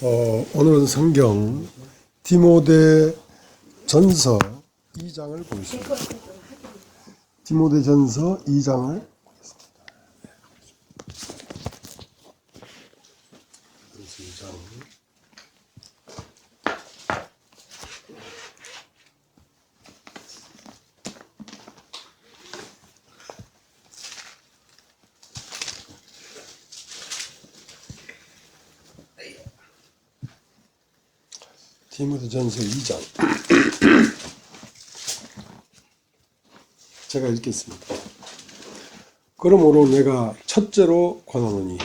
오늘은 성경 디모데 전서 2장을 보겠습니다. 디모데 전서 2장을 디모데 전서 2장 제가 읽겠습니다. 그러므로 내가 첫째로 권하노니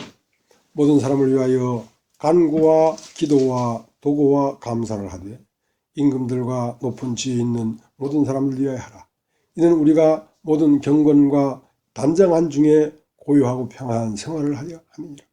모든 사람을 위하여 간구와 기도와 도구와 감사를 하되 임금들과 높은 지혜 있는 모든 사람을 위하여 하라. 이는 우리가 모든 경건과 단정한 중에 고요하고 평안한 생활을 하려 함이니라.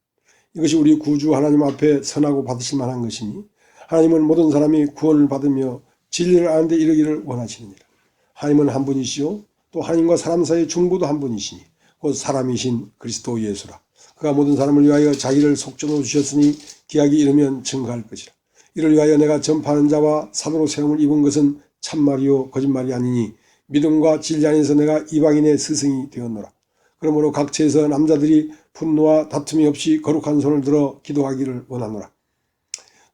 이것이 우리 구주 하나님 앞에 선하고 받으실 만한 것이니 하나님은 모든 사람이 구원을 받으며 진리를 아는 데 이르기를 원하시느니라. 하나님은 한 분이시요 또 하나님과 사람 사이의 중보도 한 분이시니 곧 사람이신 그리스도 예수라. 그가 모든 사람을 위하여 자기를 속전으로 주셨으니 기약이 이르면 증거할 것이라. 이를 위하여 내가 전파하는 자와 사도로 세움을 입은 것은 참말이요 거짓말이 아니니 믿음과 진리 안에서 내가 이방인의 스승이 되었노라. 그러므로 각처에서 남자들이 분노와 다툼이 없이 거룩한 손을 들어 기도하기를 원하노라.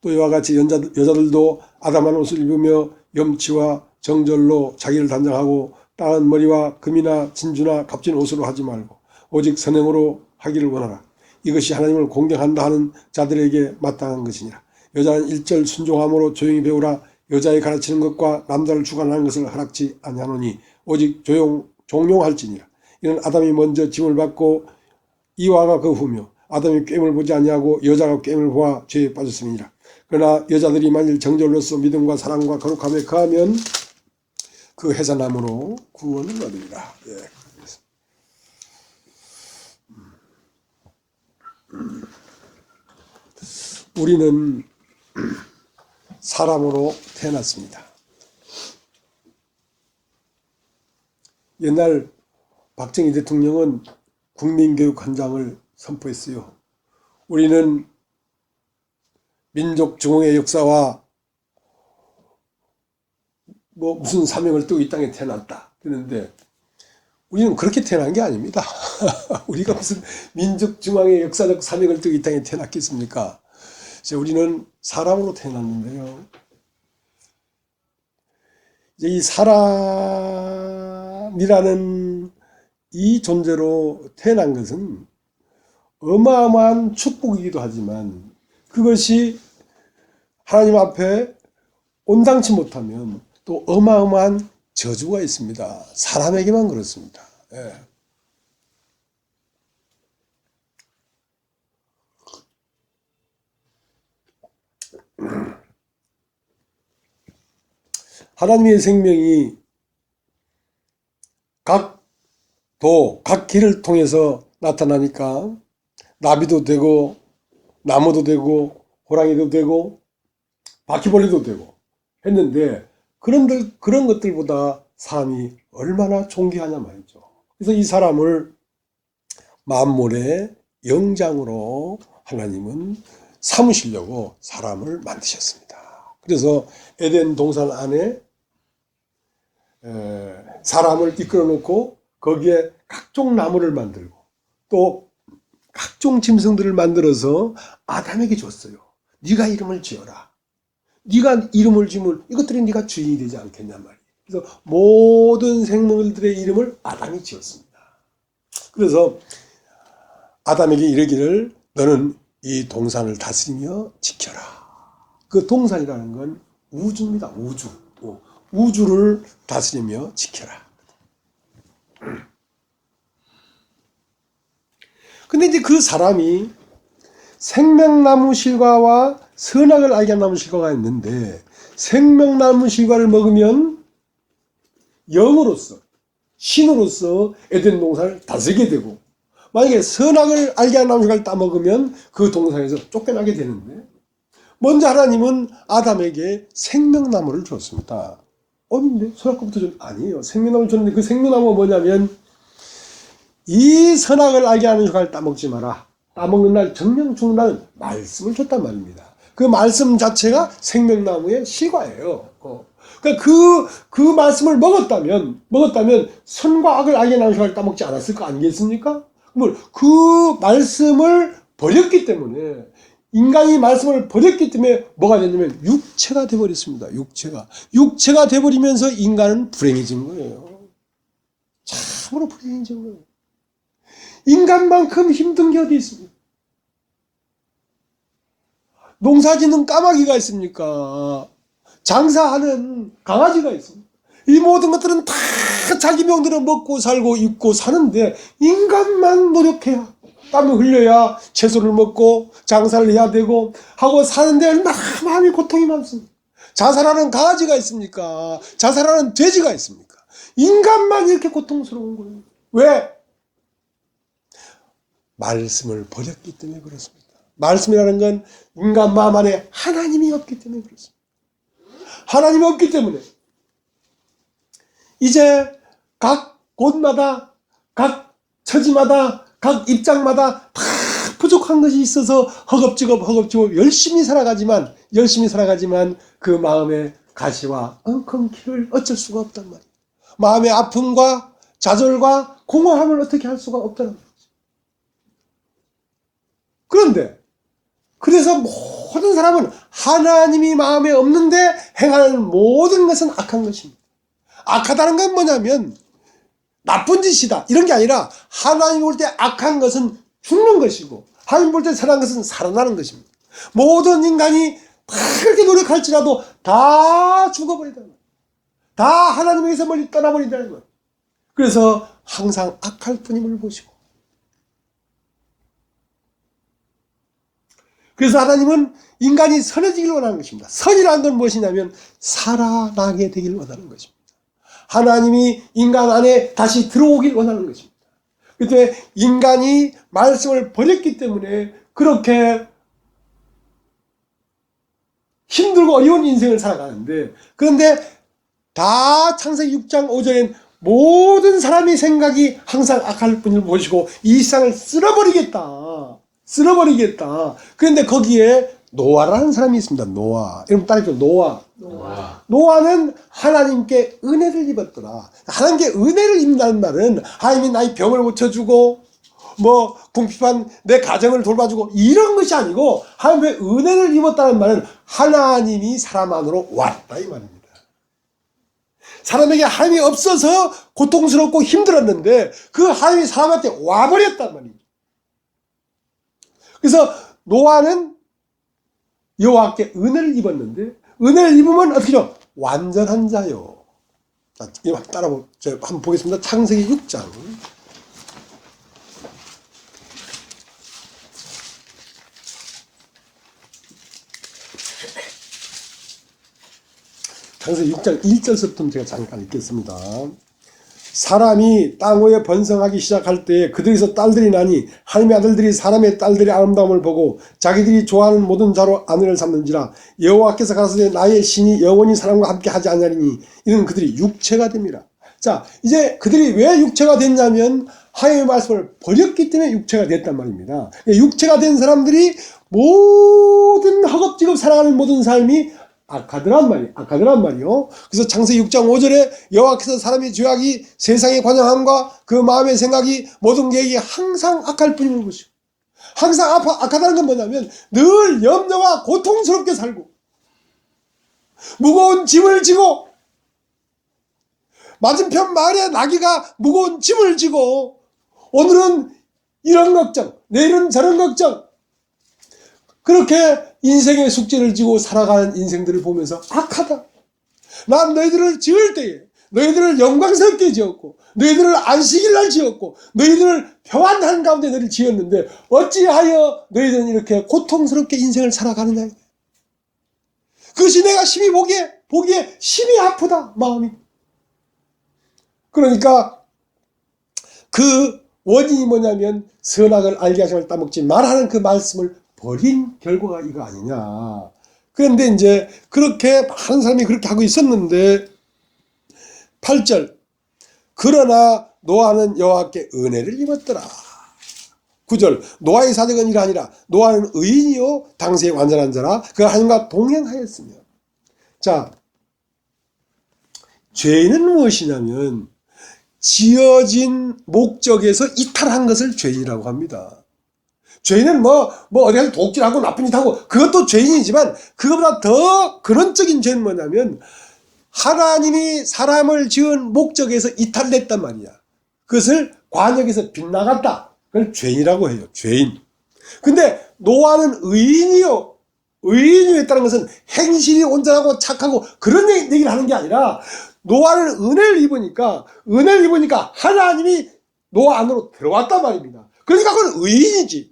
또 이와 같이 여자들도 아담한 옷을 입으며 염치와 정절로 자기를 단장하고 따은 머리와 금이나 진주나 값진 옷으로 하지 말고 오직 선행으로 하기를 원하라. 이것이 하나님을 공경한다 하는 자들에게 마땅한 것이니라. 여자는 일절 순종함으로 조용히 배우라. 여자의 가르치는 것과 남자를 주관하는 것을 허락지 아니하노니 오직 종용할지니라. 이는 아담이 먼저 짐을 받고 이와가 그 후며 아담이 꿰임을 보지 아니하고 여자가 꿰임을 보아 죄에 빠졌음이니라. 그러나 여자들이 만일 정절로서 믿음과 사랑과 거룩함에 거하면 그 해산함으로 구원을 얻으리라. 예. 우리는 사람으로 태어났습니다. 옛날 박정희 대통령은 국민교육 헌장을 선포했어요. 우리는 민족 중흥의 역사와 무슨 사명을 띠고 이 땅에 태어났다. 그런데 우리는 그렇게 태어난 게 아닙니다. 우리가 무슨 민족 중흥의 역사적 사명을 띠고 이 땅에 태어났겠습니까? 우리는 사람으로 태어났는데요. 이 사람이라는 이 존재로 태어난 것은 어마어마한 축복이기도 하지만 그것이 하나님 앞에 온당치 못하면 또 어마어마한 저주가 있습니다. 사람에게만 그렇습니다. 예. 하나님의 생명이 각 길을 통해서 나타나니까 나비도 되고 나무도 되고 호랑이도 되고 바퀴벌레도 되고 했는데 그런 것들보다 사람이 얼마나 존귀하냐 말이죠. 그래서 이 사람을 만물의 영장으로 하나님은 삼으시려고 사람을 만드셨습니다. 그래서 에덴 동산 안에 사람을 이끌어 놓고 거기에 각종 나무를 만들고 또 각종 짐승들을 만들어서 아담에게 줬어요. 네가 이름을 지어라. 네가 이름을 지으면 이것들이 네가 주인이 되지 않겠냐 말이에요. 그래서 모든 생물들의 이름을 아담이 지었습니다. 그래서 아담에게 이르기를 너는 이 동산을 다스리며 지켜라. 그 동산이라는 건 우주입니다. 우주. 우주를 다스리며 지켜라. 근데 이제 그 사람이 생명나무 실과와 선악을 알게 하는 나무 실과가 있는데 생명나무 실과를 먹으면 영으로서 신으로서 에덴 동산을 다스리게 되고 만약에 선악을 알게 하는 나무 실과를 따먹으면 그 동산에서 쫓겨나게 되는데 먼저 하나님은 아담에게 생명나무를 줬습니다. 근데 선악과부터 아니에요. 생명나무를 줬는데 그 생명나무가 뭐냐면 이 선악을 알게 하는 흉과를 따먹지 마라. 따먹는 날 정령 죽는 날은 말씀을 줬단 말입니다. 그 말씀 자체가 생명나무의 실과예요. 그러니까 그 말씀을 먹었다면 선과 악을 알게 나는 시간을 따먹지 않았을 거 아니겠습니까? 그 말씀을 버렸기 때문에, 인간이 말씀을 버렸기 때문에 뭐가 됐냐면 육체가 돼버렸습니다. 육체가 돼버리면서 인간은 불행해진 거예요. 참으로 불행해진 거예요. 인간만큼 힘든 게 어디 있습니까? 농사짓는 까마귀가 있습니까? 장사하는 강아지가 있습니다. 이 모든 것들은 다 자기 명대로 먹고 살고 입고 사는데, 인간만 노력해야, 땀을 흘려야 채소를 먹고 장사를 해야 되고 하고 사는데 얼마나 마음이 고통이 많습니다. 자살하는 강아지가 있습니까? 자살하는 돼지가 있습니까? 인간만 이렇게 고통스러운 거예요. 왜? 말씀을 버렸기 때문에 그렇습니다. 말씀이라는 건 인간 마음 안에 하나님이 없기 때문에 그렇습니다. 하나님이 없기 때문에 이제 각 곳마다, 각 처지마다, 각 입장마다 다 부족한 것이 있어서 허겁지겁 열심히 살아가지만 그 마음의 가시와 엉겅퀴를 어쩔 수가 없단 말이에요. 마음의 아픔과 좌절과 공허함을 어떻게 할 수가 없다는 거죠. 그런데 그래서 모든 사람은 하나님이 마음에 없는데 행하는 모든 것은 악한 것입니다. 악하다는 건 뭐냐면 나쁜 짓이다 이런 게 아니라, 하나님 볼 때 악한 것은 죽는 것이고 하나님 볼 때 선한 것은 살아나는 것입니다. 모든 인간이 다 그렇게 노력할지라도 다 죽어버리다, 다 하나님에게서 멀리 떠나버린다는 거예요. 그래서 항상 악할 뿐임을 보시고, 그래서 하나님은 인간이 선해지길 원하는 것입니다. 선이라는 건 무엇이냐면 살아나게 되길 원하는 것입니다. 하나님이 인간 안에 다시 들어오길 원하는 것입니다. 그때 인간이 말씀을 버렸기 때문에 그렇게 힘들고 어려운 인생을 살아가는데, 그런데 다 창세기 6장 5절엔 모든 사람의 생각이 항상 악할 뿐을 보시고 이 세상을 쓸어버리겠다. 그런데 거기에 노아라는 사람이 있습니다. 노아. 여러분 따라해줘. 노아는 하나님께 은혜를 입었더라. 하나님께 은혜를 입는다는 말은 하나님이 나의 병을 고쳐주고 궁핍한 내 가정을 돌봐주고 이런 것이 아니고, 하나님의 은혜를 입었다는 말은 하나님이 사람 안으로 왔다 이 말입니다. 사람에게 하나님이 없어서 고통스럽고 힘들었는데 그 하나님이 사람한테 와버렸단 말입니다. 그래서 노아는 여호와께 은혜를 입었는데, 은혜를 입으면 어떻게 죠? 완전한 자요. 자, 이거 한번 보겠습니다. 창세기 6장. 창세기 6장 1절부터 제가 잠깐 읽겠습니다. 사람이 땅 위에 번성하기 시작할 때에 그들에서 딸들이 나니 하나님의 아들들이 사람의 딸들의 아름다움을 보고 자기들이 좋아하는 모든 자로 아내를 삼는지라. 여호와께서 가라사대 나의 신이 영원히 사람과 함께 하지 아니하리니 이는 그들이 육체가 됩니다. 자, 이제 그들이 왜 육체가 됐냐면 하나님의 말씀을 버렸기 때문에 육체가 됐단 말입니다. 육체가 된 사람들이 모든 허겁지겁 살아가는 모든 삶이 악하더란 말이요. 그래서 창세기 6장 5절에 여호와께서 사람이 죄악이 세상의 관영함과 그 마음의 생각이 모든 계획이 항상 악할 뿐임을 보시고, 항상 악하다는 건 뭐냐면 늘 염려와 고통스럽게 살고 무거운 짐을 지고, 맞은편 마을에 나귀가 무거운 짐을 지고 오늘은 이런 걱정, 내일은 저런 걱정, 그렇게 인생의 숙제를 지고 살아가는 인생들을 보면서 악하다. 난 너희들을 지을 때에 너희들을 영광스럽게 지었고 너희들을 안식일날 지었고 너희들을 평안한 가운데 너희를 지었는데 어찌하여 너희들은 이렇게 고통스럽게 인생을 살아가느냐. 그것이 내가 심히 보기에 심히 아프다 마음이. 그러니까 그 원인이 뭐냐면 선악을 알게 하심을 따먹지 말하는 그 말씀을 버린 결과가 이거 아니냐. 그런데 이제 그렇게 많은 사람이 그렇게 하고 있었는데 8절 그러나 노아는 여호와께 은혜를 입었더라. 9절 노아의 사적은 이러하니라. 노아는 의인이요 당시에 완전한 자라 그 하나님과 동행하였으며. 자, 죄는 무엇이냐면 지어진 목적에서 이탈한 것을 죄인이라고 합니다. 죄인은 어디 가서 도끼하고 나쁜 짓 하고 그것도 죄인이지만 그것보다 더 근원적인 죄는 뭐냐면 하나님이 사람을 지은 목적에서 이탈됐단 말이야. 그것을 관역에서 빗나갔다. 그걸 죄인이라고 해요. 죄인. 근데 노아는 의인이요. 의인이었다는 것은 행실이 온전하고 착하고 그런 얘기를 하는 게 아니라 노아는 은혜를 입으니까 하나님이 노아 안으로 들어왔단 말입니다. 그러니까 그건 의인이지.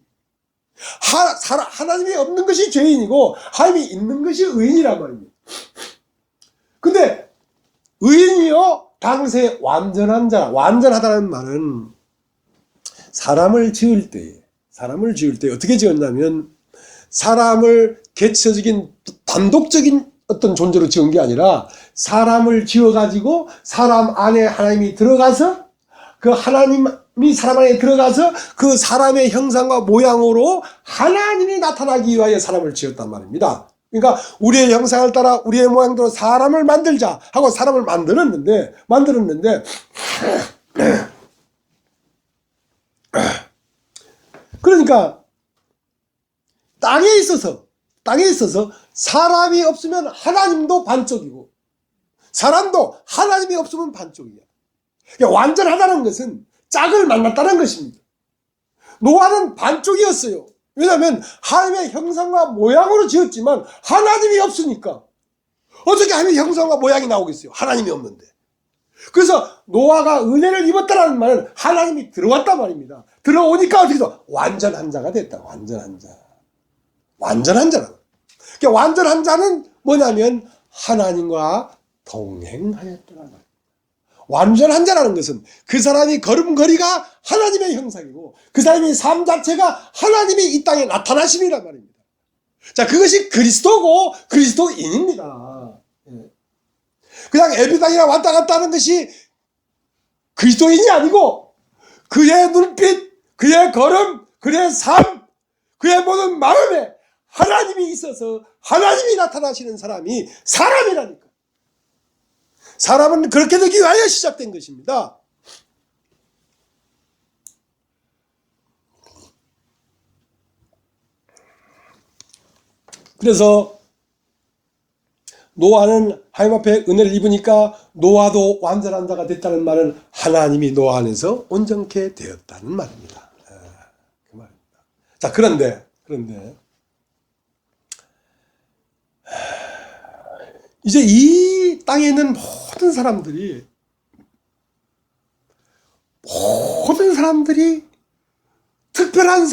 하나님이 없는 것이 죄인이고 하나님이 있는 것이 의인이란 말입니다. 근데 의인이요 당시에 완전한 자, 완전하다는 말은 사람을 지을 때 어떻게 지었냐면 사람을 개체적인 단독적인 어떤 존재로 지은 게 아니라 사람을 지어가지고 사람 안에 하나님이 들어가서 그 하나님이 사람 안에 들어가서 그 사람의 형상과 모양으로 하나님이 나타나기 위하여 사람을 지었단 말입니다. 그러니까 우리의 형상을 따라 우리의 모양대로 사람을 만들자 하고 사람을 만들었는데 그러니까 땅에 있어서 사람이 없으면 하나님도 반쪽이고 사람도 하나님이 없으면 반쪽이야. 그러니까 완전하다는 것은 짝을 만났다는 것입니다. 노아는 반쪽이었어요. 왜냐하면 하나님의 형상과 모양으로 지었지만 하나님이 없으니까 어떻게 하나님의 형상과 모양이 나오겠어요? 하나님이 없는데. 그래서 노아가 은혜를 입었다는 말은 하나님이 들어왔단 말입니다. 들어오니까 어떻게 돼? 완전한 자가 됐다. 완전한 자. 완전한 자라. 그러니까 완전한 자는 뭐냐면 하나님과 동행하였더라. 완전한 자라는 것은 그 사람이 걸음걸이가 하나님의 형상이고 그 사람의 삶 자체가 하나님이 이 땅에 나타나심이란 말입니다. 자, 그것이 그리스도고 그리스도인입니다. 그냥 예배당이나 왔다 갔다 하는 것이 그리스도인이 아니고 그의 눈빛, 그의 걸음, 그의 삶, 그의 모든 마음에 하나님이 있어서 하나님이 나타나시는 사람이 사람이라니까. 사람은 그렇게 되기 위하여 시작된 것입니다. 그래서 노아는 하나님 앞에 은혜를 입으니까 노아도 완전한 자가 됐다는 말은 하나님이 노아 안에서 온전케 되었다는 말입니다. 그 말입니다. 자, 그런데 이제 이 땅에 있는 모든 사람들이 특별한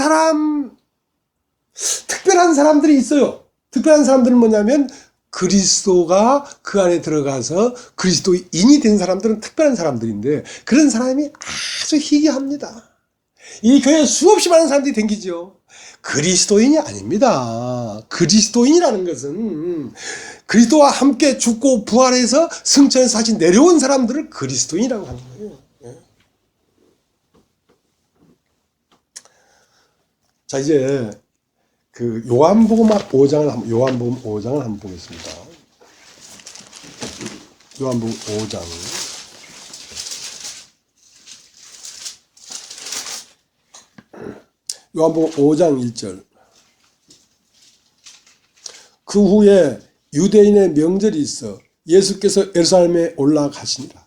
사람들이 있어요. 특별한 사람들은 뭐냐면 그리스도가 그 안에 들어가서 그리스도인이 된 사람들은 특별한 사람들인데 그런 사람이 아주 희귀합니다. 이 교회에 수없이 많은 사람들이 댕기죠. 그리스도인이 아닙니다. 그리스도인이라는 것은 그리스도와 함께 죽고 부활해서 승천해서 다시 내려온 사람들을 그리스도인이라고 하는 거예요. 자, 이제 그 요한복음 5장을 한번 보겠습니다. 요한복음 5장. 요한복음 5장 1절. 그 후에 유대인의 명절이 있어 예수께서 예루살렘에 올라가시니라.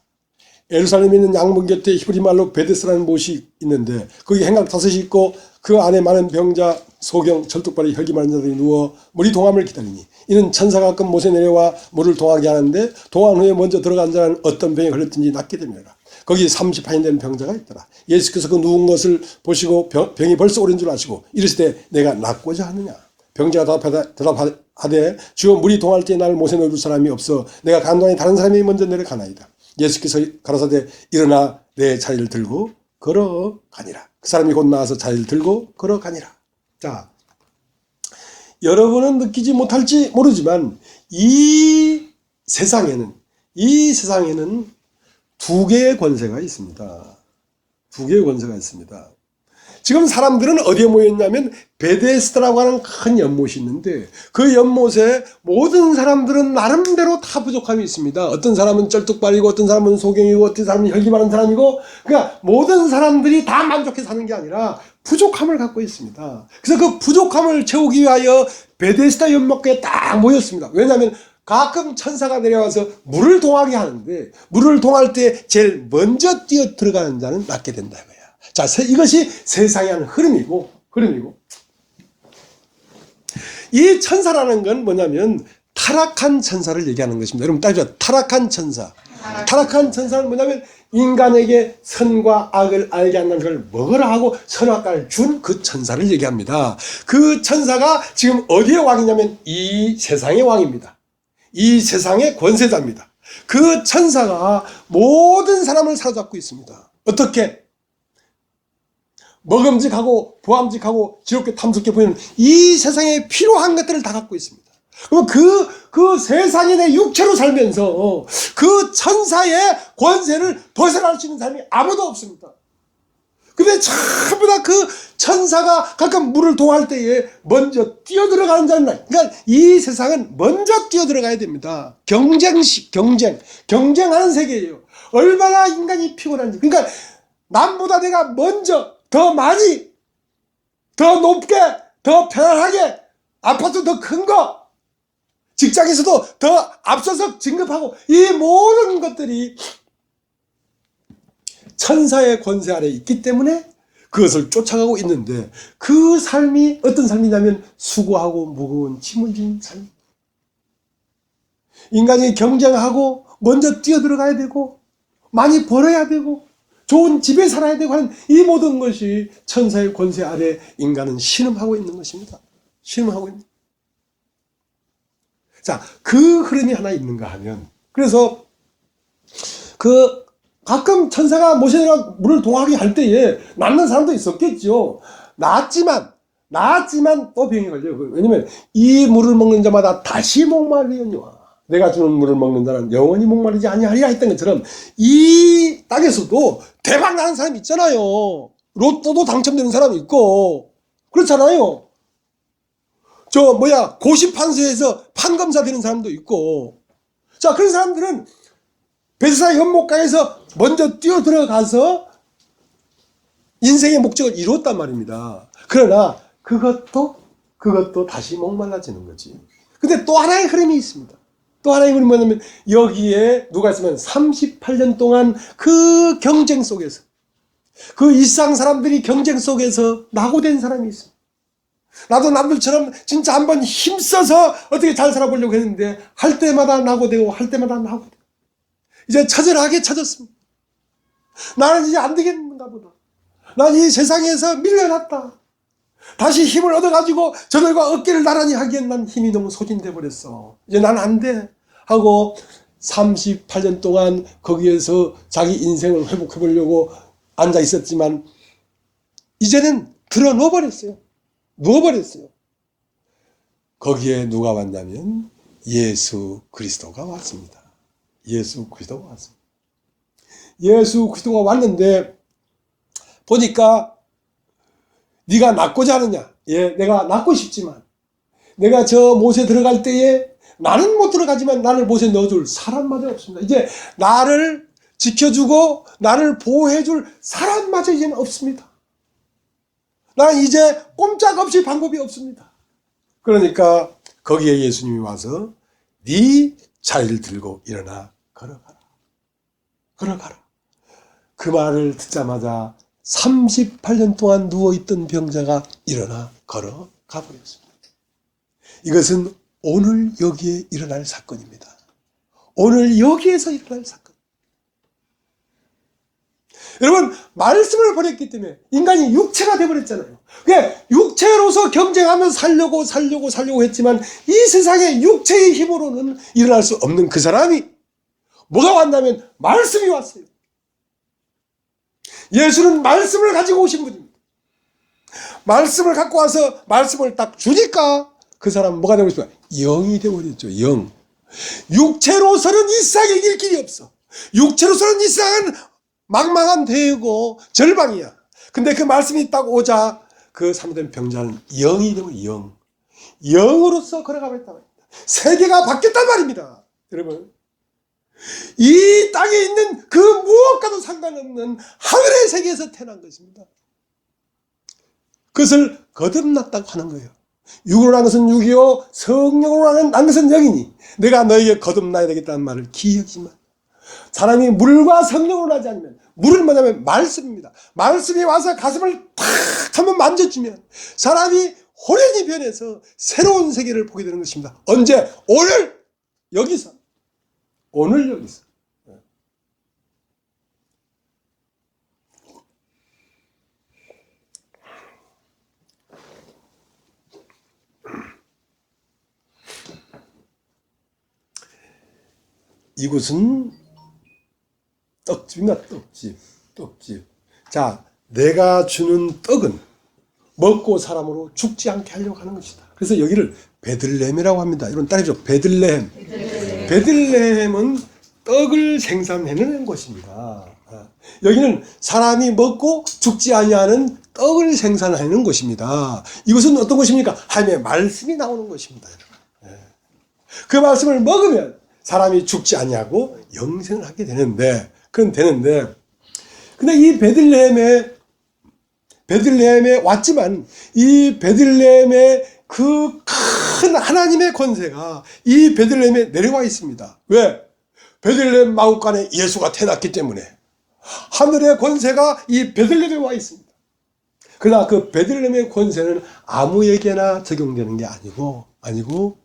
예루살렘에 있는 양문 곁에 히브리 말로 베데스라는 곳이 있는데 거기 행각 5이 있고 그 안에 많은 병자, 소경, 절뚝발이 혈기 많은 자들이 누워 물이 동함을 기다리니 이는 천사가 가끔 못에 내려와 물을 동하게 하는데 동한 후에 먼저 들어간 자는 어떤 병에 걸렸든지 낫게 됩니다. 거기 30한이 되는 병자가 있더라. 예수께서 그 누운 것을 보시고 병이 벌써 오른 줄 아시고 이르시되 내가 낫고자 하느냐. 병자가 대답하되 주여 물이 동할 때 나를 못에 넣을 사람이 없어 내가 간 동안에 다른 사람이 먼저 내려가나이다. 예수께서 가라사대 일어나 내 자리를 들고 걸어가니라. 그 사람이 곧 나와서 자리를 들고 걸어가니라. 자, 여러분은 느끼지 못할지 모르지만 이 세상에는 두 개의 권세가 있습니다. 두 개의 권세가 있습니다. 지금 사람들은 어디에 모였냐면 베데스다라고 하는 큰 연못이 있는데 그 연못에 모든 사람들은 나름대로 다 부족함이 있습니다. 어떤 사람은 쩔뚝발이고 어떤 사람은 소경이고 어떤 사람은 혈기 많은 사람이고 그러니까 모든 사람들이 다 만족해 사는 게 아니라 부족함을 갖고 있습니다. 그래서 그 부족함을 채우기 위하여 베데스다 연못에 딱 모였습니다. 왜냐하면 가끔 천사가 내려와서 물을 동하게 하는데 물을 동할 때 제일 먼저 뛰어 들어가는 자는 낫게 된다 이거야. 자, 이것이 세상의 한 흐름이고 이 천사라는 건 뭐냐면 타락한 천사를 얘기하는 것입니다. 여러분 따져요. 타락한 천사. 타락한 천사는 뭐냐면 인간에게 선과 악을 알게 하는 걸 먹으라 하고 선악과를 준 그 천사를 얘기합니다. 그 천사가 지금 어디의 왕이냐면 이 세상의 왕입니다. 이 세상의 권세자입니다. 그 천사가 모든 사람을 사로잡고 있습니다. 어떻게? 먹음직하고 부함직하고 지옥계 탐스럽게 보이는 이 세상에 필요한 것들을 다 갖고 있습니다. 그럼 그 세상에 내 육체로 살면서 그 천사의 권세를 벗어날 수 있는 사람이 아무도 없습니다. 근데 전부 다 그 천사가 가끔 물을 동할 때에 먼저 뛰어들어가는 자는 그러니까 이 세상은 먼저 뛰어들어가야 됩니다. 경쟁하는 세계예요. 얼마나 인간이 피곤한지. 그러니까 남보다 내가 먼저 더 많이 더 높게 더 편안하게 아파트 더 큰 거 직장에서도 더 앞서서 진급하고 이 모든 것들이 천사의 권세 아래 있기 때문에 그것을 쫓아가고 있는데 그 삶이 어떤 삶이냐면 수고하고 무거운 짐을 지는 삶. 인간이 경쟁하고 먼저 뛰어들어가야 되고 많이 벌어야 되고 좋은 집에 살아야 되고 하는 이 모든 것이 천사의 권세 아래 인간은 신음하고 있는 것입니다. 신음하고 있는. 자, 그 흐름이 하나 있는가 하면 그래서 가끔 천사가 모세가 물을 동하게 할 때에 낫는 사람도 있었겠죠. 낫지만 또 병이 걸려요. 왜냐면 이 물을 먹는 자마다 다시 목마르려니와 내가 주는 물을 먹는 자는 영원히 목마르지 아니하리라 했던 것처럼 이 땅에서도 대박 나는 사람이 있잖아요. 로또도 당첨되는 사람이 있고 그렇잖아요. 고시판서에서 판검사 되는 사람도 있고. 자, 그런 사람들은 베드스다 연못가에서 먼저 뛰어들어가서 인생의 목적을 이뤘단 말입니다. 그러나 그것도 다시 목말라지는 거지. 근데 또 하나의 흐름이 있습니다. 또 하나의 흐름이 뭐냐면 여기에 누가 있으면 38년 동안 그 경쟁 속에서 그 일상 사람들이 경쟁 속에서 낙오된 사람이 있습니다. 나도 남들처럼 진짜 한번 힘써서 어떻게 잘 살아보려고 했는데 할 때마다 낙오되고 할 때마다 낙오되고 이제 처절하게 처졌습니다. 나는 이제 안 되겠는가 보다. 난 이 세상에서 밀려났다. 다시 힘을 얻어가지고 저들과 어깨를 나란히 하기엔 난 힘이 너무 소진돼 버렸어. 이제 난 안 돼. 하고 38년 동안 거기에서 자기 인생을 회복해 보려고 앉아 있었지만 이제는 들어 누워버렸어요. 거기에 누가 왔냐면 예수 그리스도가 왔습니다. 예수 그리스도가 왔는데 보니까 네가 낫고자 하느냐? 예, 내가 낫고 싶지만 내가 저 못에 들어갈 때에 나는 못 들어가지만 나를 못에 넣어줄 사람마저 없습니다. 이제 나를 지켜주고 나를 보호해줄 사람마저 이제는 없습니다. 나는 이제 꼼짝없이 방법이 없습니다. 그러니까 거기에 예수님이 와서 네 자리를 들고 일어나 걸어가라. 그 말을 듣자마자 38년 동안 누워있던 병자가 일어나 걸어가 버렸습니다. 이것은 오늘 여기에 일어날 사건입니다. 오늘 여기에서 일어날 사건. 여러분, 말씀을 버렸기 때문에 인간이 육체가 되어버렸잖아요. 그러니까 육체로서 경쟁하며 살려고 했지만 이 세상의 육체의 힘으로는 일어날 수 없는 그 사람이 뭐가 왔냐면 말씀이 왔어요. 예수는 말씀을 가지고 오신 분입니다. 말씀을 갖고 와서 말씀을 딱 주니까 그 사람은 뭐가 되고 있어요? 영이 되어버렸죠. 영. 육체로서는 이 세상에 이길 길이 없어. 육체로서는 이 세상은 망망한 대고 절방이야. 근데 그 말씀이 딱 오자 그 사무된 병자는 영이 되면 영으로서 걸어가고 있다 말입니다. 세계가 바뀌었단 말입니다. 여러분, 이 땅에 있는 그 무엇과도 상관없는 하늘의 세계에서 태어난 것입니다. 그것을 거듭났다고 하는 거예요. 육으로 난 것은 육이요 성령으로 난 것은 영이니 내가 너에게 거듭나야 되겠다는 말을 기억하지만, 사람이 물과 성령으로 나지 않으면, 물은 뭐냐면 말씀입니다. 말씀이 와서 가슴을 탁 한번 만져주면 사람이 호련히 변해서 새로운 세계를 보게 되는 것입니다. 언제? 오늘 여기서. 오늘 여기서. 이곳은 떡집입니다. 떡집. 자, 내가 주는 떡은 먹고 사람으로 죽지 않게 하려고 하는 것이다. 그래서 여기를 베들레헴이라고 합니다. 여러분 따라해보죠. 베들레헴. 베들레헴은 떡을 생산해내는 곳입니다. 여기는 사람이 먹고 죽지 아니하는 떡을 생산하는 곳입니다. 이것은 어떤 곳입니까? 하나님의 말씀이 나오는 곳입니다. 그 말씀을 먹으면 사람이 죽지 아니하고 영생을 하게 되는데, 근데 이 베들레헴에 왔지만 이 베들레헴의 그 큰 하나님의 권세가 이 베들레헴에 내려와 있습니다. 왜? 베들레헴 마구간에 예수가 태어났기 때문에 하늘의 권세가 이 베들레헴에 와 있습니다. 그러나 그 베들레헴의 권세는 아무에게나 적용되는 게 아니고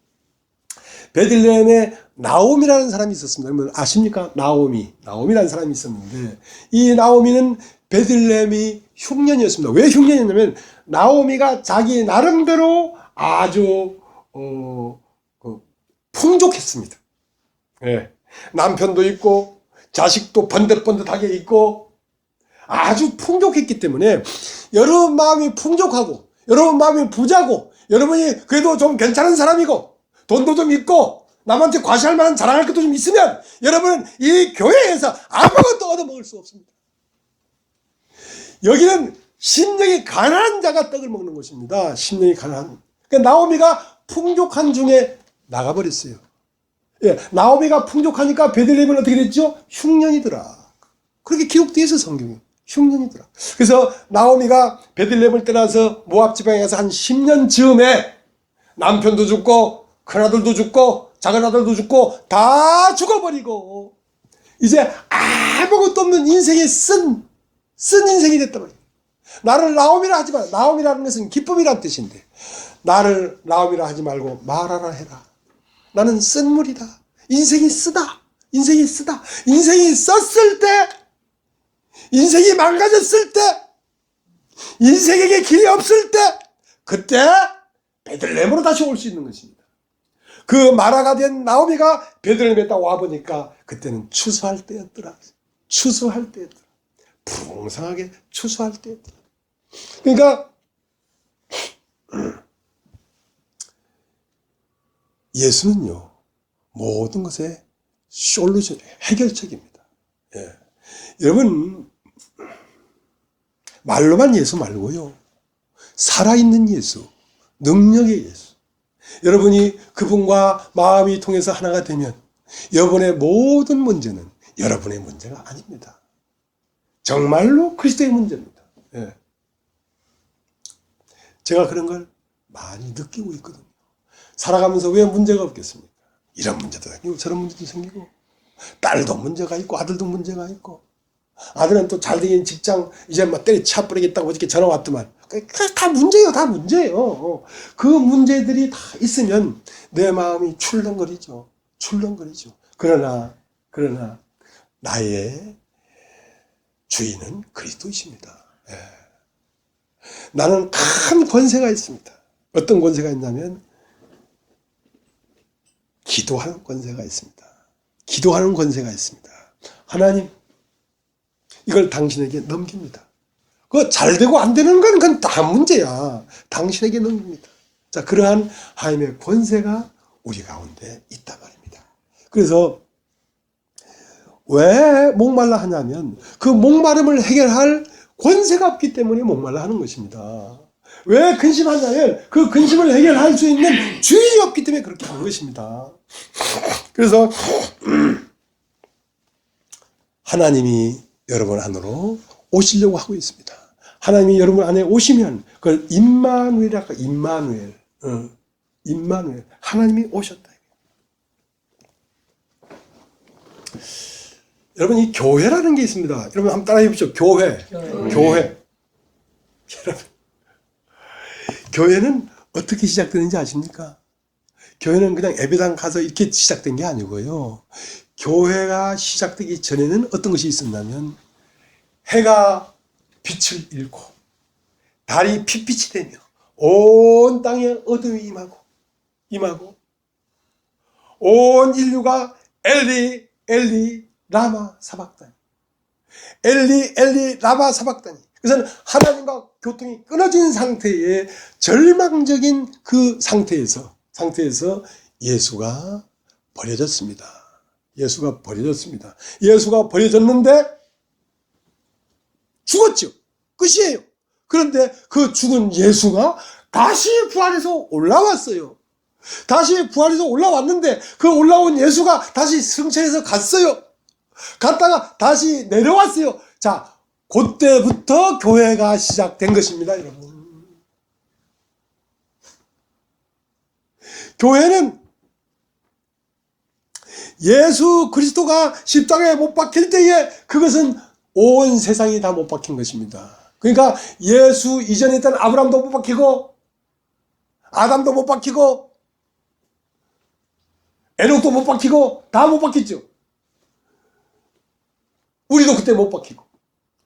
베들레헴에 나오미라는 사람이 있었습니다. 여러분 아십니까? 나오미라는 사람이 있었는데, 이 나오미는 베들레헴이 흉년이었습니다. 왜 흉년이었냐면 나오미가 자기 나름대로 아주 풍족했습니다. 예. 남편도 있고 자식도 번듯번듯하게 있고 아주 풍족했기 때문에 여러분 마음이 풍족하고 여러분 마음이 부자고 여러분이 그래도 좀 괜찮은 사람이고 돈도 좀 있고 남한테 과시할 만한 자랑할 것도 좀 있으면 여러분은 이 교회에서 아무것도 얻어먹을 수 없습니다. 여기는 심령이 가난한 자가 떡을 먹는 곳입니다. 심령이 가난한. 그러니까 나오미가 풍족한 중에 나가버렸어요. 예, 나오미가 풍족하니까 베들레헴은 어떻게 됐죠? 흉년이더라. 그렇게 기록되어 있어 성경에. 흉년이더라. 그래서 나오미가 베들레헴을 떠나서 모압 지방에 가서 한 10년 즈음에 남편도 죽고 큰아들도 죽고 작은아들도 죽고 다 죽어버리고 이제 아무것도 없는 인생에 쓴 인생이 됐단 말이에요. 나를 나오미라 하지 마. 나오미라는 것은 기쁨이란 뜻인데 나를 나오미라 하지 말고 마라라 해라. 나는 쓴 물이다. 인생이 쓰다. 인생이 썼을 때, 인생이 망가졌을 때, 인생에게 길이 없을 때, 그때 베들레헴으로 다시 올 수 있는 것입니다. 그 마라가 된 나오미가 베들레헴에 딱 와보니까 그때는 추수할 때였더라. 풍성하게 추수할 때였더라. 그러니까 예수는요, 모든 것의 솔루션, 해결책입니다. 예. 여러분, 말로만 예수 말고요, 살아있는 예수, 능력의 예수. 여러분이 그분과 마음이 통해서 하나가 되면 여러분의 모든 문제는 여러분의 문제가 아닙니다. 정말로 그리스도의 문제입니다. 예. 제가 그런 걸 많이 느끼고 있거든요. 살아가면서 왜 문제가 없겠습니까? 이런 문제도 생기고 저런 문제도 생기고 딸도 문제가 있고 아들도 문제가 있고 아들은 또 잘되긴 직장 이제 막 때려쳐 버리겠다고 어저께 전화 왔더만. 다 문제예요. 그 문제들이 다 있으면 내 마음이 출렁거리죠. 그러나 나의 주인은 그리스도이십니다. 예. 나는 큰 권세가 있습니다. 어떤 권세가 있냐면 기도하는 권세가 있습니다. 하나님, 이걸 당신에게 넘깁니다. 그거 잘 되고 안 되는 건 그건 다 문제야. 당신에게 넘깁니다. 자, 그러한 하나님의 권세가 우리 가운데 있단 말입니다. 그래서 왜 목말라 하냐면 그 목마름을 해결할 권세가 없기 때문에 목말라 하는 것입니다. 왜 근심하냐면 그 근심을 해결할 수 있는 주인이 없기 때문에 그렇게 하는 것입니다. 그래서 하나님이 여러분 안으로 오시려고 하고 있습니다. 하나님이 여러분 안에 오시면 그걸 임마누엘이라고, 임마누엘. 임마누엘. 하나님이 오셨다. 여러분, 이 교회라는 게 있습니다. 여러분 한번 따라해 보십시오. 교회. 교회. 여러분, 교회는 어떻게 시작되는지 아십니까? 교회는 그냥 예배당 가서 이렇게 시작된 게 아니고요. 교회가 시작되기 전에는 어떤 것이 있었냐면 해가 빛을 잃고 달이 핏빛이 되며 온 땅에 어둠이 임하고 온 인류가 엘리 엘리 라마 사박다니, 엘리 엘리 라마 사박다니. 그래서 하나님과 교통이 끊어진 상태의 절망적인 그 상태에서 예수가 버려졌습니다. 예수가 버려졌습니다. 예수가 버려졌는데 죽었죠. 끝이에요. 그런데 그 죽은 예수가 다시 부활해서 올라왔어요. 다시 부활해서 올라왔는데 그 올라온 예수가 다시 승천해서 갔어요. 갔다가 다시 내려왔어요. 자, 그때부터 교회가 시작된 것입니다, 여러분. 교회는 예수 그리스도가 십자가에 못 박힐 때에 그것은 온 세상이 다 못 박힌 것입니다. 그러니까 예수 이전에 있던 아브라함도 못 박히고 아담도 못 박히고 에녹도 못 박히고 다 못 박혔죠. 우리도 그때 못 박히고.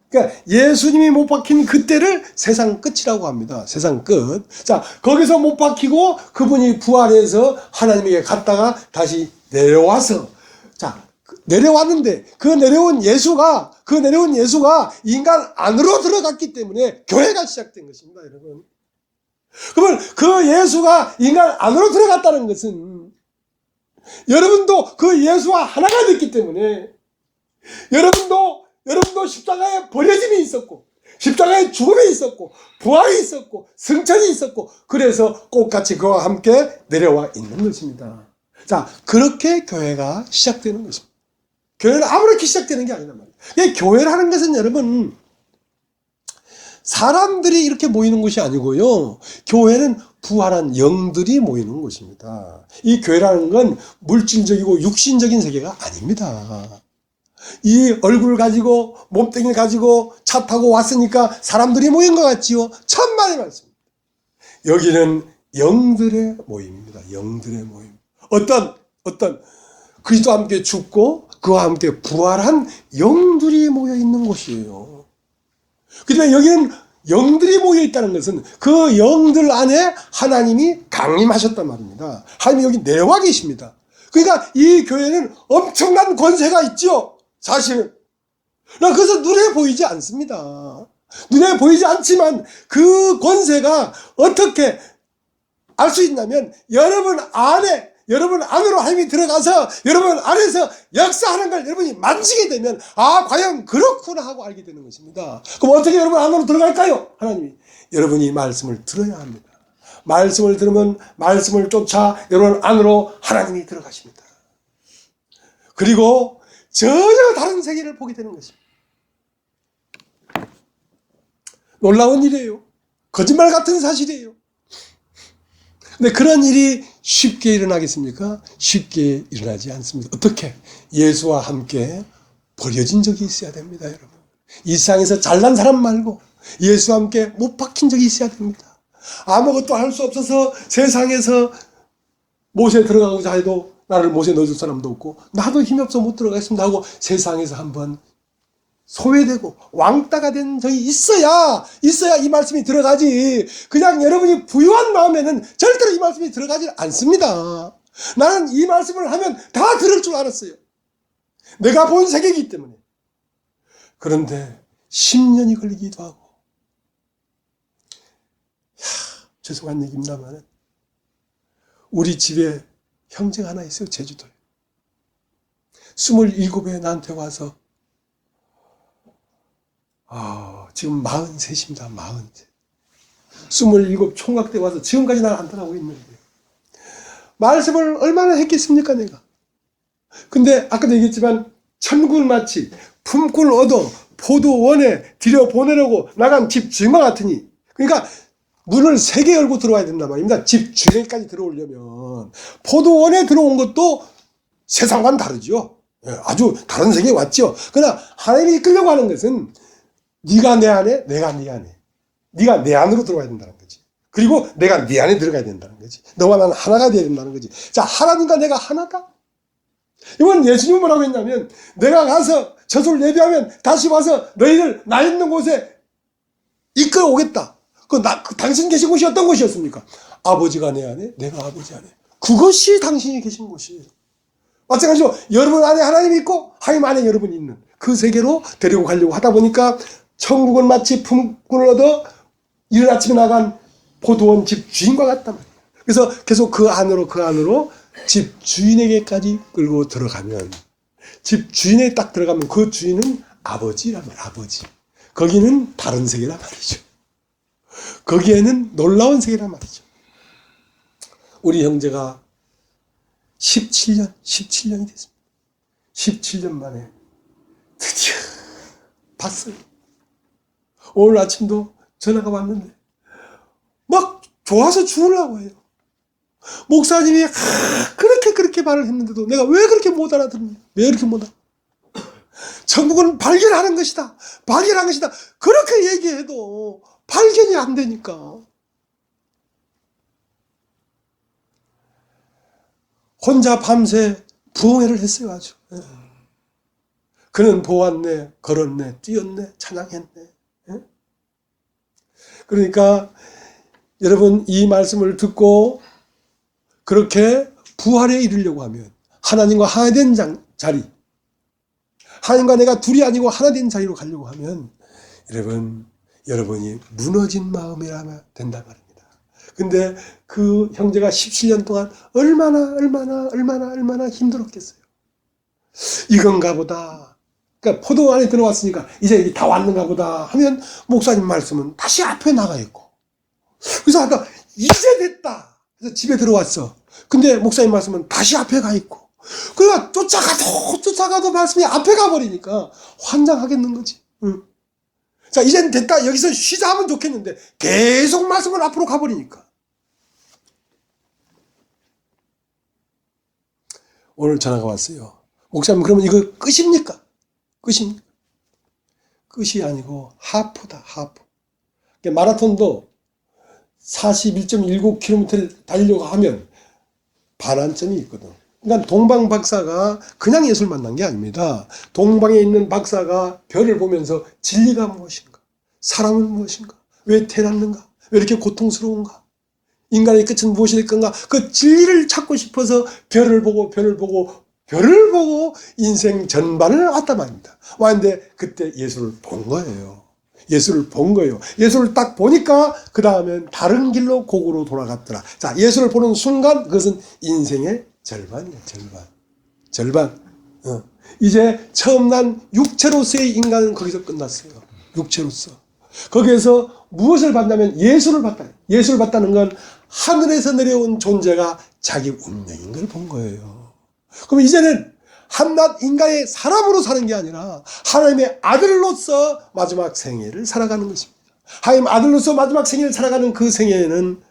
그러니까 예수님이 못 박힌 그때를 세상 끝이라고 합니다. 세상 끝. 자, 거기서 못 박히고 그분이 부활해서 하나님에게 갔다가 다시 내려와서, 자, 내려왔는데 그 내려온 예수가 인간 안으로 들어갔기 때문에 교회가 시작된 것입니다, 여러분. 그러면 그 예수가 인간 안으로 들어갔다는 것은 여러분도 그 예수와 하나가 됐기 때문에 여러분도 십자가에 버려짐이 있었고 십자가에 죽음이 있었고 부활이 있었고 승천이 있었고 그래서 꽃같이 그와 함께 내려와 있는 것입니다. 자, 그렇게 교회가 시작되는 것입니다. 교회는 아무렇게 시작되는 게 아니란 말이에요. 교회라는 것은 여러분 사람들이 이렇게 모이는 것이 아니고요. 교회는 부활한 영들이 모이는 곳입니다. 이 교회라는 건 물질적이고 육신적인 세계가 아닙니다. 이 얼굴 가지고 몸뚱이 가지고 차 타고 왔으니까 사람들이 모인 것 같지요? 천만의 말씀입니다. 여기는 영들의 모임입니다. 영들의 모임. 어떤 그리스도와 함께 죽고 그와 함께 부활한 영들이 모여 있는 곳이에요. 그런데 여기는 영들이 모여 있다는 것은 그 영들 안에 하나님이 강림하셨단 말입니다. 하나님이 여기 내려와 계십니다. 그러니까 이 교회는 엄청난 권세가 있죠. 사실은. 그래서 눈에 보이지 않습니다. 눈에 보이지 않지만 그 권세가 어떻게 알 수 있냐면 여러분 안으로 하나님이 들어가서 여러분 안에서 역사하는 걸 여러분이 만지게 되면 과연 그렇구나 하고 알게 되는 것입니다. 그럼 어떻게 여러분 안으로 들어갈까요? 하나님이 여러분이 말씀을 들어야 합니다. 말씀을 들으면 말씀을 쫓아 여러분 안으로 하나님이 들어가십니다. 그리고 전혀 다른 세계를 보게 되는 것입니다. 놀라운 일이에요. 거짓말 같은 사실이에요. 근데 그런 일이 쉽게 일어나겠습니까? 쉽게 일어나지 않습니다. 어떻게? 예수와 함께 버려진 적이 있어야 됩니다, 여러분. 이 세상에서 잘난 사람 말고 예수와 함께 못 박힌 적이 있어야 됩니다. 아무것도 할 수 없어서 세상에서 못에 들어가고자 해도 나를 못에 넣어줄 사람도 없고 나도 힘이 없어 못 들어가겠습니다 하고 세상에서 한번 소외되고 왕따가 된 적이 있어야 이 말씀이 들어가지. 그냥 여러분이 부유한 마음에는 절대로 이 말씀이 들어가지 않습니다. 나는 이 말씀을 하면 다 들을 줄 알았어요. 내가 본 세계이기 때문에. 그런데 10년이 걸리기도 하고 죄송한 얘기입니다만 우리 집에 형제가 하나 있어요. 제주도에. 27에 나한테 와서 지금 43입니다. 43. 27 총각 때 와서 지금까지 날 안전하고 있는데 말씀을 얼마나 했겠습니까 내가. 근데 아까도 얘기했지만 천국을 마치 품꾼을 얻어 포도원에 들여보내려고 나간 집 주인과 같으니, 그러니까 문을 3개 열고 들어와야 된단 말입니다. 집 주인까지 들어오려면. 포도원에 들어온 것도 세상과는 다르죠. 아주 다른 세계에 왔죠. 그러나 하나님이 이끌려고 하는 것은 네가 내 안에, 내가 네 안에, 네가 내 안으로 들어와야 된다는 거지. 그리고 내가 네 안에 들어가야 된다는 거지. 너와 나는 하나가 되어야 된다는 거지. 자, 하나님과 내가 하나다? 이건 예수님은 뭐라고 했냐면, 내가 가서 저주를 예비하면 다시 와서 너희들 나 있는 곳에 이끌어 오겠다. 그 당신 계신 곳이 어떤 곳이었습니까? 아버지가 내 안에, 내가 아버지 안에. 그것이 당신이 계신 곳이에요. 마찬가지로 여러분 안에 하나님이 있고 하나님 안에 여러분이 있는 그 세계로 데리고 가려고 하다 보니까 천국은 마치 품꾼을 얻어 이른 아침에 나간 포도원 집 주인과 같단 말이에요. 그래서 계속 그 안으로 집 주인에게까지 끌고 들어가면, 집 주인에 딱 들어가면 그 주인은 아버지란 말이에요. 아버지. 거기는 다른 세계란 말이죠. 거기에는 놀라운 세계란 말이죠. 우리 형제가 17년이 됐습니다. 17년 만에 드디어 봤어요. 오늘 아침도 전화가 왔는데 막 좋아서 죽으려고 해요. 목사님이 그렇게 말을 했는데도 내가 왜 그렇게 못 알아듣냐? 왜 그렇게 못 알아? 천국은 발견하는 것이다. 발견하는 것이다. 그렇게 얘기해도 발견이 안 되니까. 혼자 밤새 부흥회를 했어요, 아주. 그는 보았네, 걸었네, 뛰었네, 찬양했네. 그러니까 여러분 이 말씀을 듣고 그렇게 부활에 이르려고 하면, 하나님과 하나 된 자리, 하나님과 내가 둘이 아니고 하나 된 자리로 가려고 하면 여러분이 무너진 마음이라면 된단 말입니다. 근데 그 형제가 17년 동안 얼마나 힘들었겠어요. 이건가 보다. 그러니까 포도 안에 들어왔으니까 이제 다 왔는가 보다 하면 목사님 말씀은 다시 앞에 나가 있고. 그래서 아까 이제 됐다. 그래서 집에 들어왔어. 근데 목사님 말씀은 다시 앞에 가 있고. 그러니까 쫓아가도 말씀이 앞에 가버리니까 환장하겠는 거지. 자, 이젠 됐다. 여기서 쉬자 하면 좋겠는데 계속 말씀을 앞으로 가버리니까. 오늘 전화가 왔어요. 목사님, 그러면 이거 끝입니까? 끝이 아니고 하프다, 하프. 마라톤도 41.19km 달리려고 하면 반환점이 있거든. 그러니까 동방 박사가 그냥 예수를 만난 게 아닙니다. 동방에 있는 박사가 별을 보면서 진리가 무엇인가? 사람은 무엇인가? 왜 태어났는가? 왜 이렇게 고통스러운가? 인간의 끝은 무엇이 될 건가? 그 진리를 찾고 싶어서 별을 보고 인생 전반을 왔단 말입니다. 왔는데 그때 예수를 본 거예요. 예수를 딱 보니까 그 다음엔 다른 길로 곡으로 돌아갔더라. 자, 예수를 보는 순간 그것은 인생의 절반이에요. 절반. 이제 처음 난 육체로서의 인간은 거기서 끝났어요. 육체로서. 거기에서 무엇을 봤냐면 예수를 봤다. 예수를 봤다는 건 하늘에서 내려온 존재가 자기 운명인 걸 본 거예요. 그럼 이제는 한낱 인간의 사람으로 사는 게 아니라 하나님의 아들로서 마지막 생애를 살아가는 것입니다. 하나님 아들로서 마지막 생애를 살아가는 그 생애는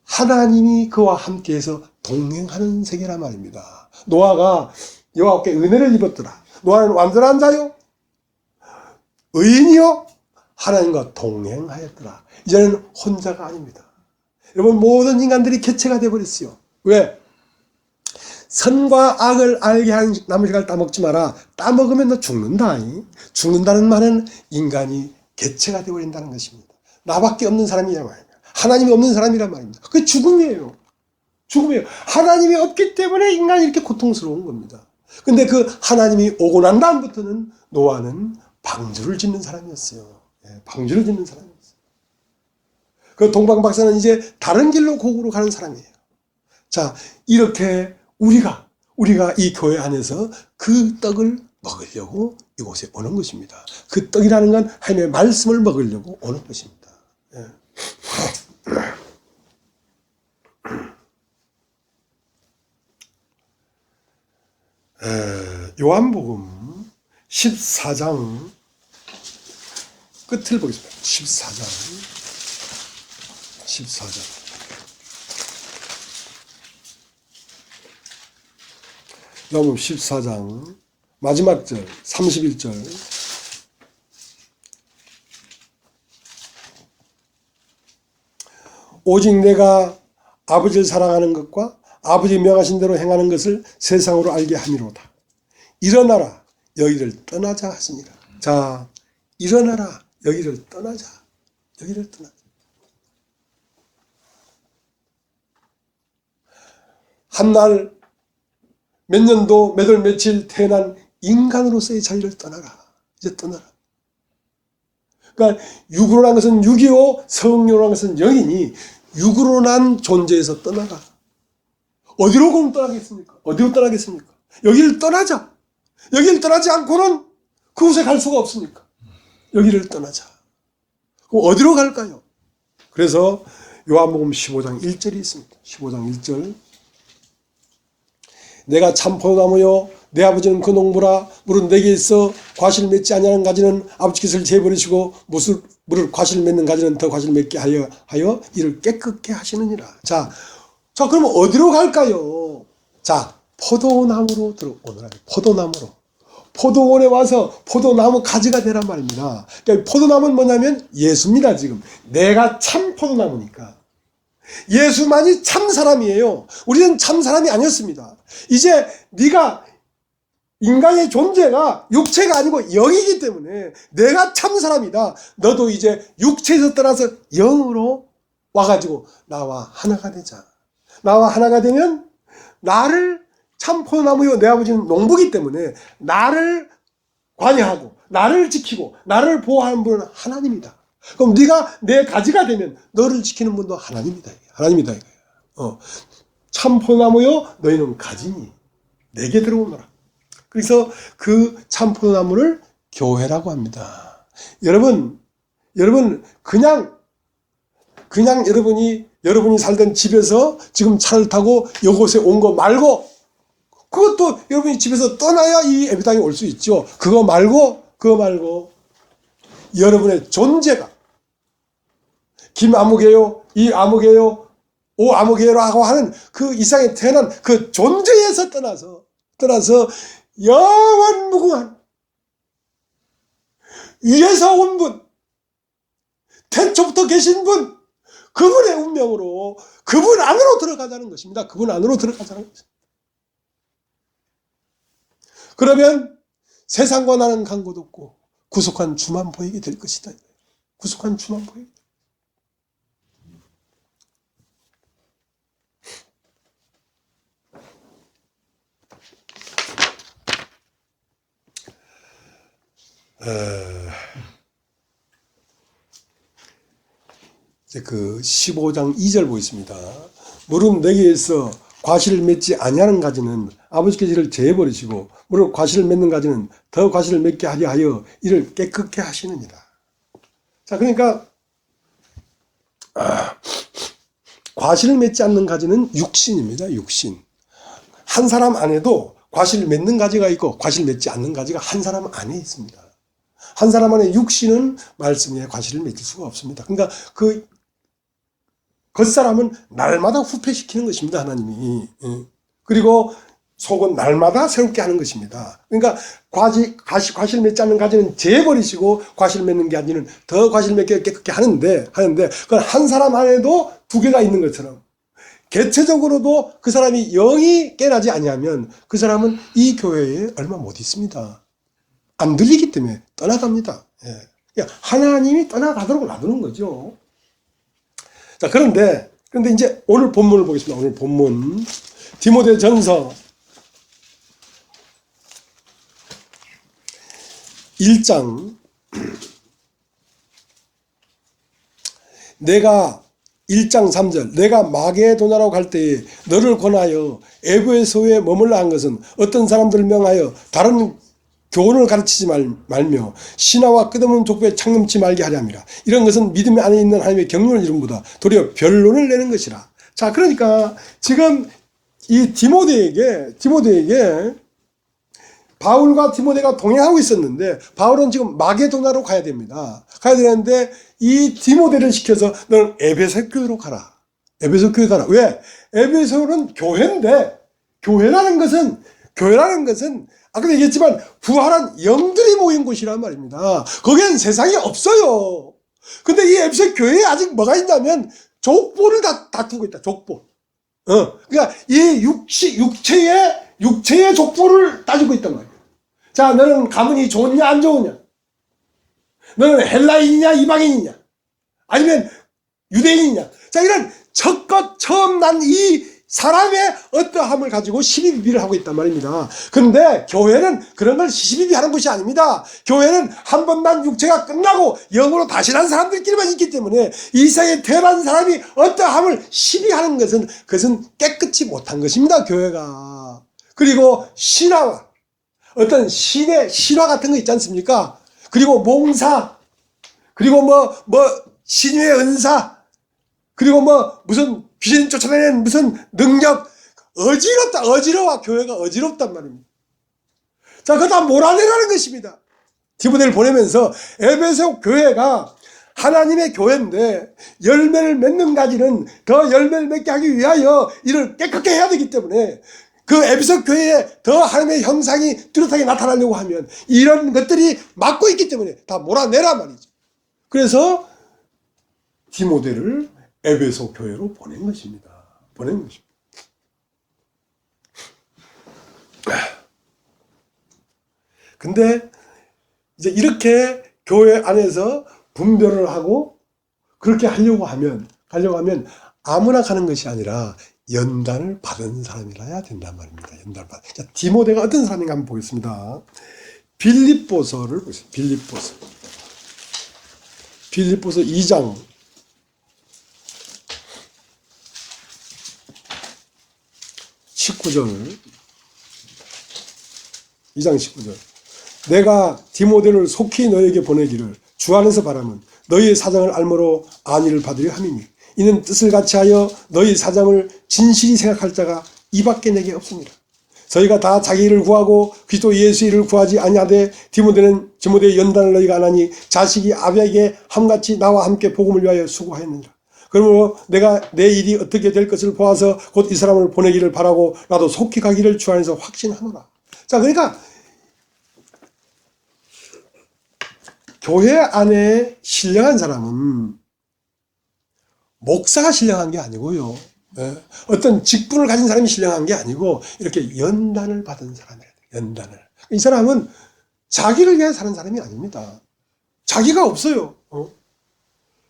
하나님이 그와 함께해서 동행하는 세계란 말입니다. 노아가 여호와께 은혜를 입었더라. 노아는 완전한 자요, 의인이요, 하나님과 동행하였더라. 이제는 혼자가 아닙니다. 여러분, 모든 인간들이 개체가 되어버렸어요. 왜? 선과 악을 알게 한 나무를 따먹지 마라. 따먹으면 너 죽는다. 죽는다는 말은 인간이 개체가 되어버린다는 것입니다. 나밖에 없는 사람이란 말이에요. 하나님이 없는 사람이란 말입니다. 그게 죽음이에요. 하나님이 없기 때문에 인간이 이렇게 고통스러운 겁니다. 근데 그 하나님이 오고 난 다음부터는 노아는 방주를 짓는 사람이었어요. 방주를 짓는 사람이었어요. 그 동방 박사는 이제 다른 길로 곡으로 가는 사람이에요. 자, 이렇게 우리가 이 교회 안에서 그 떡을 먹으려고 이곳에 오는 것입니다. 그 떡이라는 건 하나님의 말씀을 먹으려고 오는 것입니다. 예. 요한복음 14장 끝을 보겠습니다. 14장 요한복음 14장 마지막 절 31절 오직 내가 아버지를 사랑하는 것과 아버지 명하신 대로 행하는 것을 세상으로 알게 함이로다. 일어나라 여기를 떠나자 하시니라. 자, 일어나라 여기를 떠나자. 여기를 떠나자. 한날 몇 년도 몇 월 며칠 태어난 인간으로서의 자유를 떠나라. 이제 떠나라. 그러니까 육으로 난 것은 육이요 성령으로 난 것은 영이니 육으로 난 존재에서 떠나라. 어디로 그럼 떠나겠습니까? 어디로 떠나겠습니까? 여기를 떠나자. 여기를 떠나지 않고는 그곳에 갈 수가 없으니까 여기를 떠나자. 그럼 어디로 갈까요? 그래서 요한복음 15장 1절이 있습니다. 15장 1절 내가 참 포도나무요 내 아버지는 그 농부라 물은 내게 있어 과실 맺지 아니하는 가지는 아버지께서 제버리시고 물을 과실 맺는 가지는 더 과실 맺게 하여 이를 깨끗게 하시느니라. 자 그러면 어디로 갈까요? 자, 포도나무로 들어오느라. 포도나무로. 포도원에 와서 포도나무 가지가 되란 말입니다. 그러니까 포도나무는 뭐냐면 예수입니다. 지금 내가 참 포도나무니까. 예수만이 참 사람이에요. 우리는 참 사람이 아니었습니다. 이제 네가 인간의 존재가 육체가 아니고 영이기 때문에 내가 참 사람이다. 너도 이제 육체에서 떠나서 영으로 와가지고 나와 하나가 되자. 나와 하나가 되면 나를 참 포도나무요 내 아버지는 농부기 때문에 나를 관여하고 나를 지키고 나를 보호하는 분은 하나님이다. 그럼 네가 내 가지가 되면 너를 지키는 분도 하나님이다. 하나님이다. 참 포도나무요 너희는 가지니 내게 들어오너라. 그래서 그 참 포도나무를 교회라고 합니다. 여러분 그냥 여러분이 살던 집에서 지금 차를 타고 이곳에 온 거 말고 그것도 여러분이 집에서 떠나야 이 예배당에 올 수 있죠. 그거 말고 여러분의 존재가 김아무개요, 이아무개요, 오아무개요라고 하는 그 이상에 태어난 그 존재에서 떠나서 영원무궁한 위에서 온 분, 태초부터 계신 분, 그분의 운명으로 그분 안으로 들어가자는 것입니다. 그분 안으로 들어가자는 것입니다. 그러면 세상과 나는 간 곳 없고 구속한 주만 보이게 될 것이다. 구속한 주만 보이게. 이제 그 15장 2절 보겠습니다. 물은 내게 있어 과실을 맺지 아니하는 가지는 아버지께서 이를 제해버리시고 물을 과실을 맺는 가지는 더 과실을 맺게 하려 하여 이를 깨끗게 하시느니라. 자, 그러니까 과실을 맺지 않는 가지는 육신입니다. 육신. 한 사람 안에도 과실을 맺는 가지가 있고 과실을 맺지 않는 가지가 한 사람 안에 있습니다. 한 사람 안에 육신은 말씀에 과실을 맺을 수가 없습니다. 그러니까 그 겉사람은 날마다 후패시키는 것입니다. 하나님이. 그리고 속은 날마다 새롭게 하는 것입니다. 그러니까 과실 맺지 않는 가지는 재버리시고 과실 맺는 가지는 더 과실 맺게 깨끗게 하는데 그건 한 사람 안에도 두 개가 있는 것처럼 개체적으로도 그 사람이 영이 깨나지 아니하면 그 사람은 이 교회에 얼마 못 있습니다. 안 들리기 때문에 떠나갑니다. 하나님이 떠나가도록 놔두는 거죠. 자, 그런데 이제 오늘 본문을 보겠습니다. 오늘 본문. 디모데전서 1장. 내가 1장 3절. 내가 마게도냐라고 갈 때에 너를 권하여 에베소에 머물라 한 것은 어떤 사람들을 명하여 다른 교훈을 가르치지 말며 신하와 끝없는 족보에 창념치 말게 하려 함이라. 이런 것은 믿음 안에 있는 하나님의 경륜을 이룬보다 도리어 변론을 내는 것이라. 자, 그러니까 지금 이 디모데에게 바울과 디모데가 동행하고 있었는데 바울은 지금 마게도나로 가야 됩니다. 가야 되는데 이 디모데를 시켜서 너는 에베소 교회로 가라. 에베소 교회 가라. 왜? 에베소는 교회인데 교회라는 것은 아까도 얘기했지만 부활한 영들이 모인 곳이란 말입니다. 거기엔 세상이 없어요. 근데 이 에베소 교회에 아직 뭐가 있냐면 족보를 다투고 있다. 족보. 그러니까 이 육체의 족보를 따지고 있단 말이에요. 자, 너는 가문이 좋냐 안 좋으냐? 너는 헬라인이냐 이방인이냐? 아니면 유대인이냐? 자, 이런 첫껏 처음 난 이 사람의 어떠함을 가지고 시비비비를 하고 있단 말입니다. 그런데 교회는 그런 걸 시비비비하는 것이 아닙니다. 교회는 한 번만 육체가 끝나고 영으로 다시 난 사람들끼리만 있기 때문에 이 세상에 태어난 사람이 어떠함을 시비하는 것은 그것은 깨끗이 못한 것입니다. 교회가. 그리고 신화와 어떤 신의 실화 같은 거 있지 않습니까? 그리고 몽사, 그리고 뭐 신의 은사, 그리고 무슨 귀신 쫓아내는 무슨 능력, 어지러워. 교회가 어지럽단 말입니다. 자, 그거 다 몰아내라는 것입니다. 디모데를 보내면서 에베소 교회가 하나님의 교회인데 열매를 맺는 가지는 더 열매를 맺게 하기 위하여 이를 깨끗게 해야 되기 때문에 그 에베소 교회에 더 하나님의 형상이 뚜렷하게 나타나려고 하면 이런 것들이 막고 있기 때문에 다 몰아내라 말이죠. 그래서 디모데를 에베소 교회로 보낸 것입니다. 근데 이제 이렇게 교회 안에서 분별을 하고 그렇게 하려고 하면 아무나 가는 것이 아니라 연단을 받은 사람이라야 된단 말입니다. 연단을 받은. 자, 디모데가 어떤 사람인가 한번 보겠습니다. 빌립보서를 보세요. 빌립보서 2장 19절. 2장 19절. 내가 디모데를 속히 너에게 보내기를 주 안에서 바라면 너희의 사정을 알므로 안위를 받으려 함이니 이는 뜻을 같이 하여 너희 사정을 진실히 생각할 자가 이밖에 내게 없습니다. 저희가 다 자기 일을 구하고 그리스도 예수 일을 구하지 아니하되 디모데의 연단을 너희가 안 하니 자식이 아비에게 함같이 나와 함께 복음을 위하여 수고하였느니라. 그러므로 내가 내 일이 어떻게 될 것을 보아서 곧 이 사람을 보내기를 바라고 나도 속히 가기를 주 안에서 확신하노라. 자, 그러니까 교회 안에 신령한 사람은 목사가 신령한 게 아니고요. 어떤 직분을 가진 사람이 신령한 게 아니고 이렇게 연단을 받은 사람이에요. 연단을. 이 사람은 자기를 위해 사는 사람이 아닙니다. 자기가 없어요.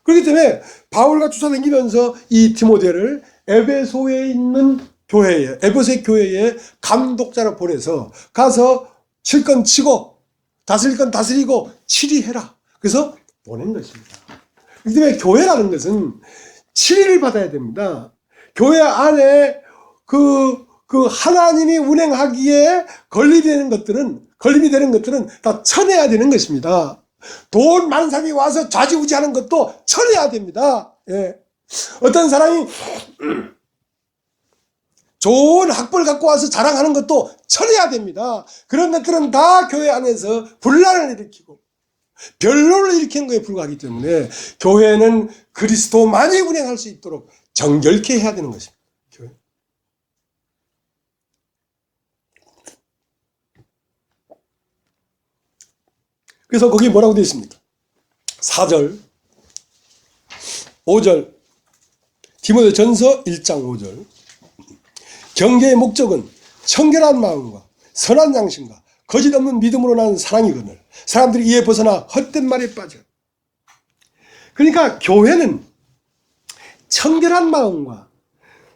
그렇기 때문에 바울과 쫓아다니면서 이 디모데를 에베소에 있는 교회에, 에베소 교회에 감독자로 보내서 가서 칠 건 치고 다스릴 건 다스리고 치리해라. 그래서 보낸 것입니다. 그렇기 때문에 교회라는 것은 치리를 받아야 됩니다. 교회 안에 그 하나님이 운행하기에 걸림이 되는 것들은 다 쳐내야 되는 것입니다. 돈 많은 사람이 와서 좌지우지하는 것도 쳐내야 됩니다. 예. 어떤 사람이 좋은 학벌 갖고 와서 자랑하는 것도 쳐내야 됩니다. 그런 것들은 다 교회 안에서 분란을 일으키고 변론을 일으키는 것에 불과하기 때문에 교회는 그리스도만이 운행할 수 있도록 정결케 해야 되는 것입니다. 교회. 그래서 거기 뭐라고 되어 있습니까? 4절, 5절, 디모데전서 1장 5절. 경계의 목적은 청결한 마음과 선한 양심과 거짓 없는 믿음으로 나는 사랑이거늘 사람들이 이에 벗어나 헛된 말에 빠져. 그러니까 교회는 청결한 마음과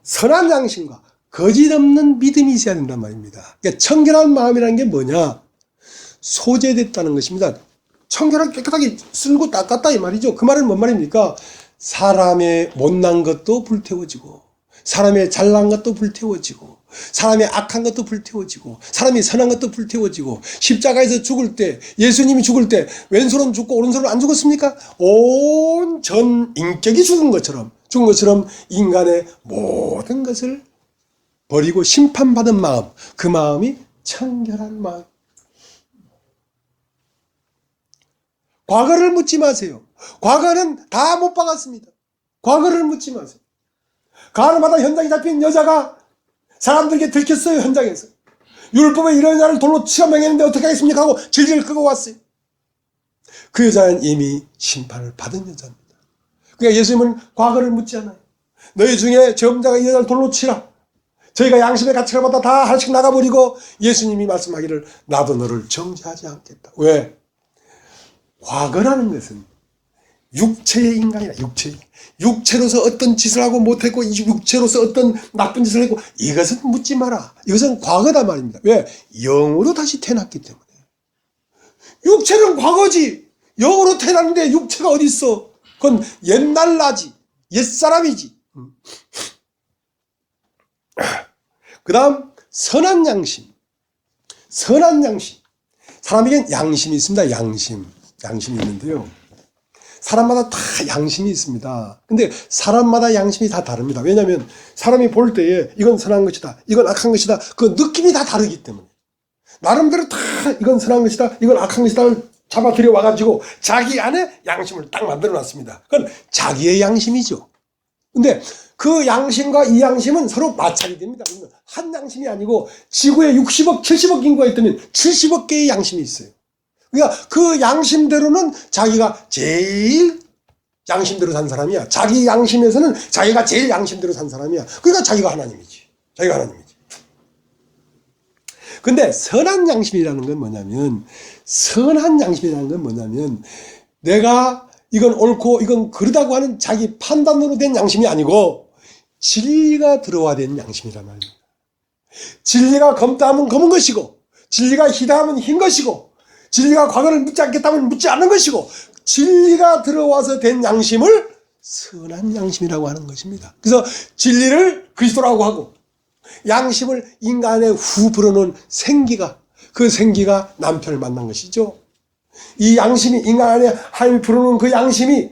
선한 양심과 거짓 없는 믿음이 있어야 된단 말입니다. 그러니까 청결한 마음이라는 게 뭐냐? 소재됐다는 것입니다. 청결하게 깨끗하게 쓸고 닦았다 이 말이죠. 그 말은 뭔 말입니까? 사람의 못난 것도 불태워지고 사람의 잘난 것도 불태워지고 사람의 악한 것도 불태워지고 사람이 선한 것도 불태워지고 십자가에서 죽을 때 예수님이 죽을 때 왼손은 죽고 오른손은 안 죽었습니까? 온 전 인격이 죽은 것처럼 인간의 모든 것을 버리고 심판받은 마음, 그 마음이 청결한 마음. 과거를 묻지 마세요. 과거는 다 못 박았습니다. 과거를 묻지 마세요. 가늠하다 현장에 잡힌 여자가 사람들에게 들켰어요. 현장에서. 율법에 이런 여자를 돌로 치어 명했는데 어떻게 하겠습니까? 하고 질질 끄고 왔어요. 그 여자는 이미 심판을 받은 여자입니다. 그러니까 예수님은 과거를 묻지 않아요. 너희 중에 점자가 이 여자를 돌로 치라. 저희가 양심의 가치를 받아 다 하나씩 나가버리고 예수님이 말씀하기를 나도 너를 정죄하지 않겠다. 왜? 과거라는 것은 육체의 인간이라. 육체로서 어떤 짓을 하고 못했고 육체로서 어떤 나쁜 짓을 했고 이것은 묻지 마라. 이것은 과거다 말입니다. 왜? 영으로 다시 태어났기 때문에. 육체는 과거지. 영으로 태어났는데 육체가 어디 있어? 그건 옛날 나지. 옛사람이지. 그 다음 선한 양심. 선한 양심. 사람에겐 양심이 있습니다. 양심이 있는데요. 사람마다 다 양심이 있습니다. 근데 사람마다 양심이 다 다릅니다. 왜냐하면 사람이 볼 때에 이건 선한 것이다, 이건 악한 것이다, 그 느낌이 다 다르기 때문에 나름대로 다 이건 선한 것이다, 이건 악한 것이다를 잡아들여 와가지고 자기 안에 양심을 딱 만들어 놨습니다. 그건 자기의 양심이죠. 근데 그 양심과 이 양심은 서로 마찰이 됩니다. 한 양심이 아니고 지구에 60억, 70억 인구가 있다면 70억 개의 양심이 있어요. 그러니까 그 양심대로는 자기가 제일 양심대로 산 사람이야. 자기 양심에서는 자기가 제일 양심대로 산 사람이야. 그러니까 자기가 하나님이지. 근데 선한 양심이라는 건 뭐냐면 내가 이건 옳고 이건 그르다고 하는 자기 판단으로 된 양심이 아니고 진리가 들어와 된 양심이란 말입니다. 진리가 검다 하면 검은 것이고 진리가 희다 하면 흰 것이고 진리가 과거를 묻지 않겠다면 묻지 않는 것이고 진리가 들어와서 된 양심을 선한 양심이라고 하는 것입니다. 그래서 진리를 그리스도라고 하고 양심을 인간의 후 불어넣은 생기가, 그 생기가 남편을 만난 것이죠. 이 양심이 인간 안에 하나님이 불어넣은 그 양심이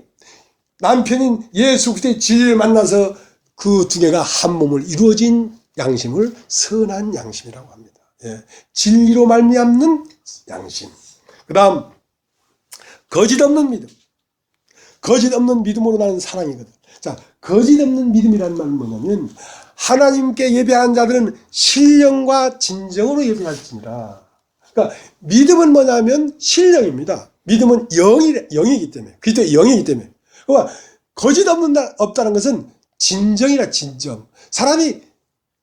남편인 예수 그리스도의 진리를 만나서 그 두 개가 한 몸을 이루어진 양심을 선한 양심이라고 합니다. 예. 진리로 말미암는 양심. 그 다음 거짓 없는 믿음. 거짓 없는 믿음으로 나는 사랑이거든. 자, 거짓 없는 믿음이라는 말은 뭐냐면 하나님께 예배하는 자들은 신령과 진정으로 예배할지니라. 그러니까 믿음은 뭐냐면 신령입니다. 믿음은 영이기 때문에, 그리스도의 영이기 때문에. 그러니까 거짓 없다는 것은 진정이라. 진정. 사람이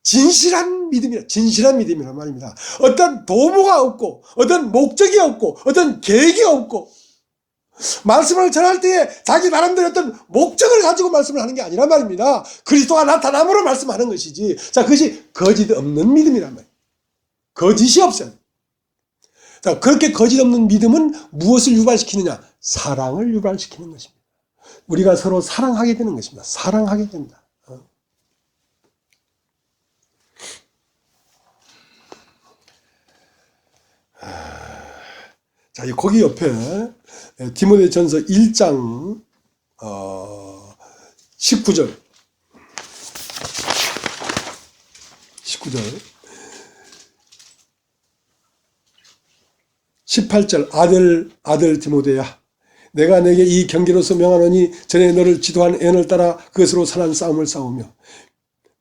진실한 믿음이란 말입니다. 어떤 도모가 없고 어떤 목적이 없고 어떤 계획이 없고 말씀을 전할 때에 자기 나름대로 어떤 목적을 가지고 말씀을 하는 게 아니란 말입니다. 그리스도가 나타남으로 말씀하는 것이지. 자, 그것이 거짓 없는 믿음이란 말이에요. 거짓이 없어요. 자, 그렇게 거짓 없는 믿음은 무엇을 유발시키느냐? 사랑을 유발시키는 것입니다. 우리가 서로 사랑하게 되는 것입니다. 사랑하게 된다. 자, 거기 옆에 디모데전서 1장 19절 18절 아들 디모데야, 내가 내게 이 경계로서 명하노니 전에 너를 지도한 애언을 따라 그것으로 선한 싸움을 싸우며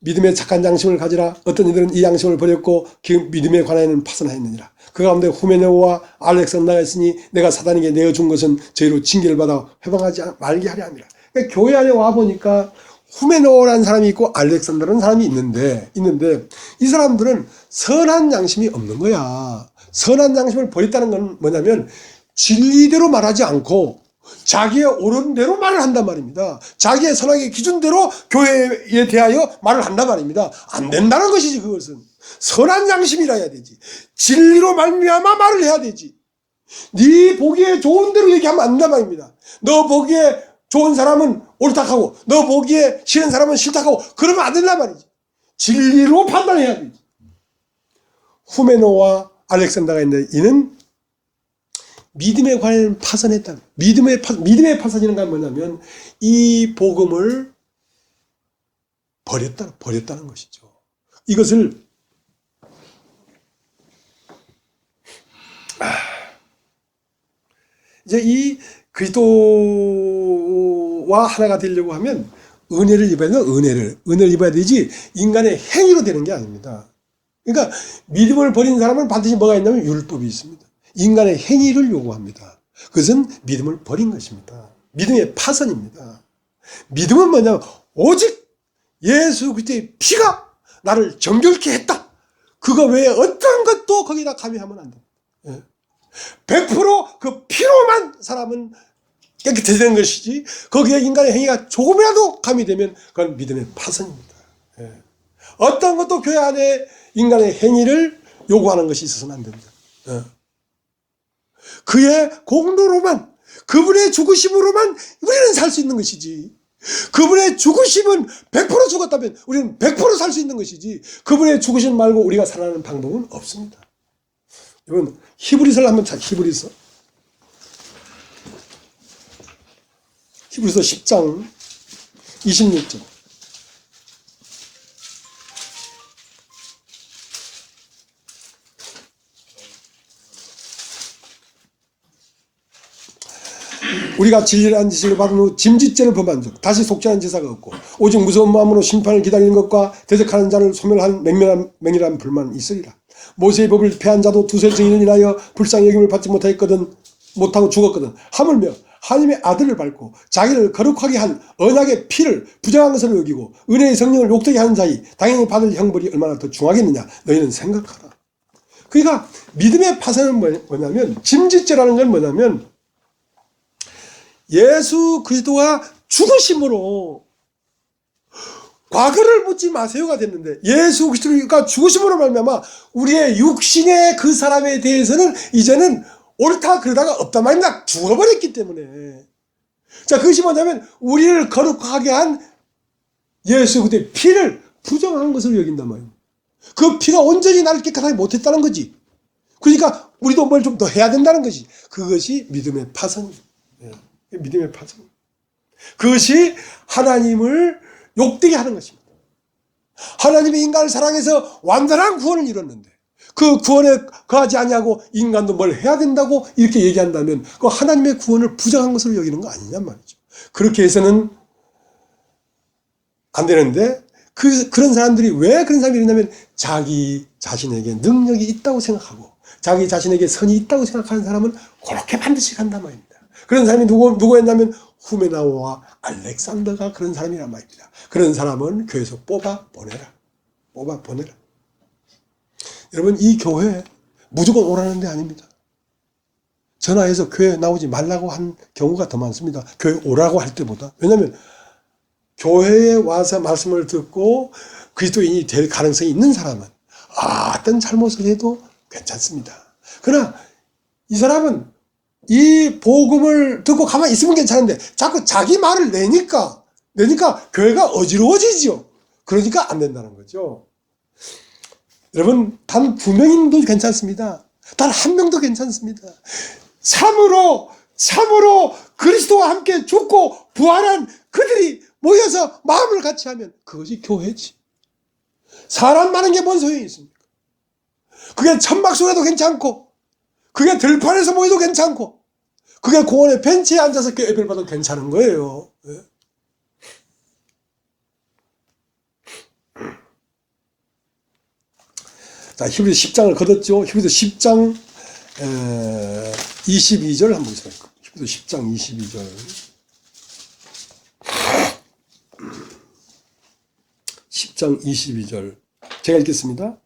믿음의 착한 양심을 가지라. 어떤 이들은 이 양심을 버렸고 그 믿음에 관하여는 파선하였느니라. 그 가운데 후메네오와 알렉산더가 있으니 내가 사단에게 내어준 것은 저희로 징계를 받아 회방하지 말게 하려 함이라. 그러니까 교회 안에 와보니까 후메네오라는 사람이 있고 알렉산더라는 사람이 있는데 이 사람들은 선한 양심이 없는 거야. 선한 양심을 버렸다는 건 뭐냐면 진리대로 말하지 않고 자기의 옳은 대로 말을 한단 말입니다. 자기의 선악의 기준대로 교회에 대하여 말을 한단 말입니다. 안 된다는 것이지. 그것은 선한 양심이라 해야 되지. 진리로 말미암아 말을 해야 되지. 네 보기에 좋은 대로 얘기하면 안 된단 말입니다. 너 보기에 좋은 사람은 옳다고 너 보기에 싫은 사람은 싫다고 그러면 안 된단 말이지. 진리로 판단해야 되지. 후메노와 알렉산더가 있는데 이는 믿음에 관한 파선했다. 믿음의 파선이라는 건 뭐냐면 이 복음을 버렸다는 것이죠. 이것을 이제 이 그리스도와 하나가 되려고 하면 은혜를 입어야 되는 은혜를 입어야 되지 인간의 행위로 되는 게 아닙니다. 그러니까 믿음을 버린 사람은 반드시 뭐가 있냐면 율법이 있습니다. 인간의 행위를 요구합니다. 그것은 믿음을 버린 것입니다. 믿음의 파선입니다. 믿음은 뭐냐면 오직 예수 그리스도의 피가 나를 정결케 했다. 그거 외에 어떤 것도 거기다 가미하면 안 됩니다. 100% 피로만 사람은 깨끗해지는 것이지 거기에 인간의 행위가 조금이라도 가미되면 그건 믿음의 파선입니다. 어떤 것도 교회 안에 인간의 행위를 요구하는 것이 있어서는 안 됩니다. 그의 공로로만 그분의 죽으심으로만 우리는 살 수 있는 것이지 그분의 죽으심은 100% 죽었다면 우리는 100% 살 수 있는 것이지 그분의 죽으심 말고 우리가 살아가는 방법은 없습니다. 이건 히브리서를 한번 히브리서 10장 26절 우리가 진리를 지식을 받은 후 짐짓죄를 범한 적 다시 속죄하는 제사가 없고 오직 무서운 마음으로 심판을 기다리는 것과 대적하는 자를 소멸한 맹렬한 불만이 있으리라. 모세의 법을 폐한 자도 두세 증인을 인하여 불쌍히 여김을 받지 못하고 죽었거든. 하물며 하나님의 아들을 밟고 자기를 거룩하게 한 언약의 피를 부정한 것으로 여기고 은혜의 성령을 욕되게 하는 자이 당연히 받을 형벌이 얼마나 더 중하겠느냐 너희는 생각하라. 그러니까 믿음의 파선은 뭐냐면 짐짓죄라는 건 뭐냐면 예수 그리스도가 죽으심으로 과거를 묻지 마세요가 됐는데 예수 그리스도가 죽으심으로 말미암아 우리의 육신의 그 사람에 대해서는 이제는 옳다 그러다가 없단 말입니다. 죽어버렸기 때문에. 자, 그것이 뭐냐면 우리를 거룩하게 한 예수 그리스도의 피를 부정한 것으로 여긴단 말입니다. 그 피가 온전히 나를 깨끗하게 못했다는 거지. 그러니까 우리도 뭘 좀 더 해야 된다는 것이 그것이 믿음의 파선입니다. 믿음의 파선. 그것이 하나님을 욕되게 하는 것입니다. 하나님이 인간을 사랑해서 완전한 구원을 이뤘는데 그 구원에 거하지 아니하고 인간도 뭘 해야 된다고 이렇게 얘기한다면 그 하나님의 구원을 부정한 것으로 여기는 거 아니냔 말이죠. 그렇게 해서는 안 되는데 그런 사람들이 왜 그런 사람이 있냐면 자기 자신에게 능력이 있다고 생각하고 자기 자신에게 선이 있다고 생각하는 사람은 그렇게 반드시 간단 말입니다. 그런 사람이 누구였냐면 후메나오와 알렉산더가 그런 사람이란 말입니다. 그런 사람은 교회에서 뽑아 보내라. 여러분 이 교회 무조건 오라는 데 아닙니다. 전화해서 교회 나오지 말라고 한 경우가 더 많습니다. 교회 오라고 할 때보다. 왜냐하면 교회에 와서 말씀을 듣고 그리스도인이 될 가능성이 있는 사람은 어떤 잘못을 해도 괜찮습니다. 그러나 이 사람은 이 복음을 듣고 가만히 있으면 괜찮은데 자꾸 자기 말을 내니까 교회가 어지러워지죠. 그러니까 안 된다는 거죠. 여러분 단 2명도 괜찮습니다. 단 1명도 괜찮습니다. 참으로 그리스도와 함께 죽고 부활한 그들이 모여서 마음을 같이 하면 그것이 교회지. 사람 많은 게 뭔 소용이 있습니까? 그게 천막속에도 괜찮고 그게 들판에서 모여도 괜찮고 그게 공원에 벤치에 앉아서 예배를 받아도 괜찮은 거예요. 자, 히브리서 10장을 거뒀죠. 히브리서 10장 22절 한번 보세요. 히브리서 10장 22절. 10장 22절. 제가 읽겠습니다.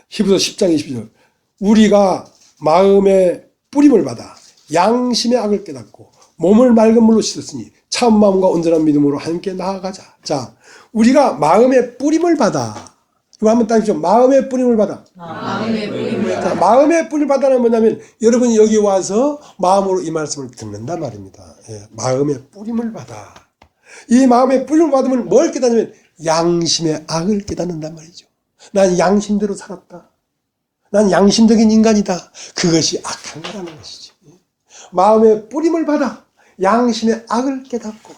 히브리서 10장 22절. 우리가 마음의 뿌림을 받아 양심의 악을 깨닫고 몸을 맑은 물로 씻었으니 참 마음과 온전한 믿음으로 함께 나아가자. 자, 우리가 마음의 뿌림을 받아. 이거 한번 따십시오. 마음의 뿌림을 받아. 마음의 뿌림을 자, 받아. 마음의 뿌림을 받아는 뭐냐면 여러분이 여기 와서 마음으로 이 말씀을 듣는단 말입니다. 예, 마음의 뿌림을 받아. 이 마음의 뿌림을 받으면 뭘 깨닫냐면 양심의 악을 깨닫는단 말이죠. 난 양심대로 살았다. 난 양심적인 인간이다. 그것이 악한 거라는 것이지. 마음의 뿌림을 받아 양심의 악을 깨닫고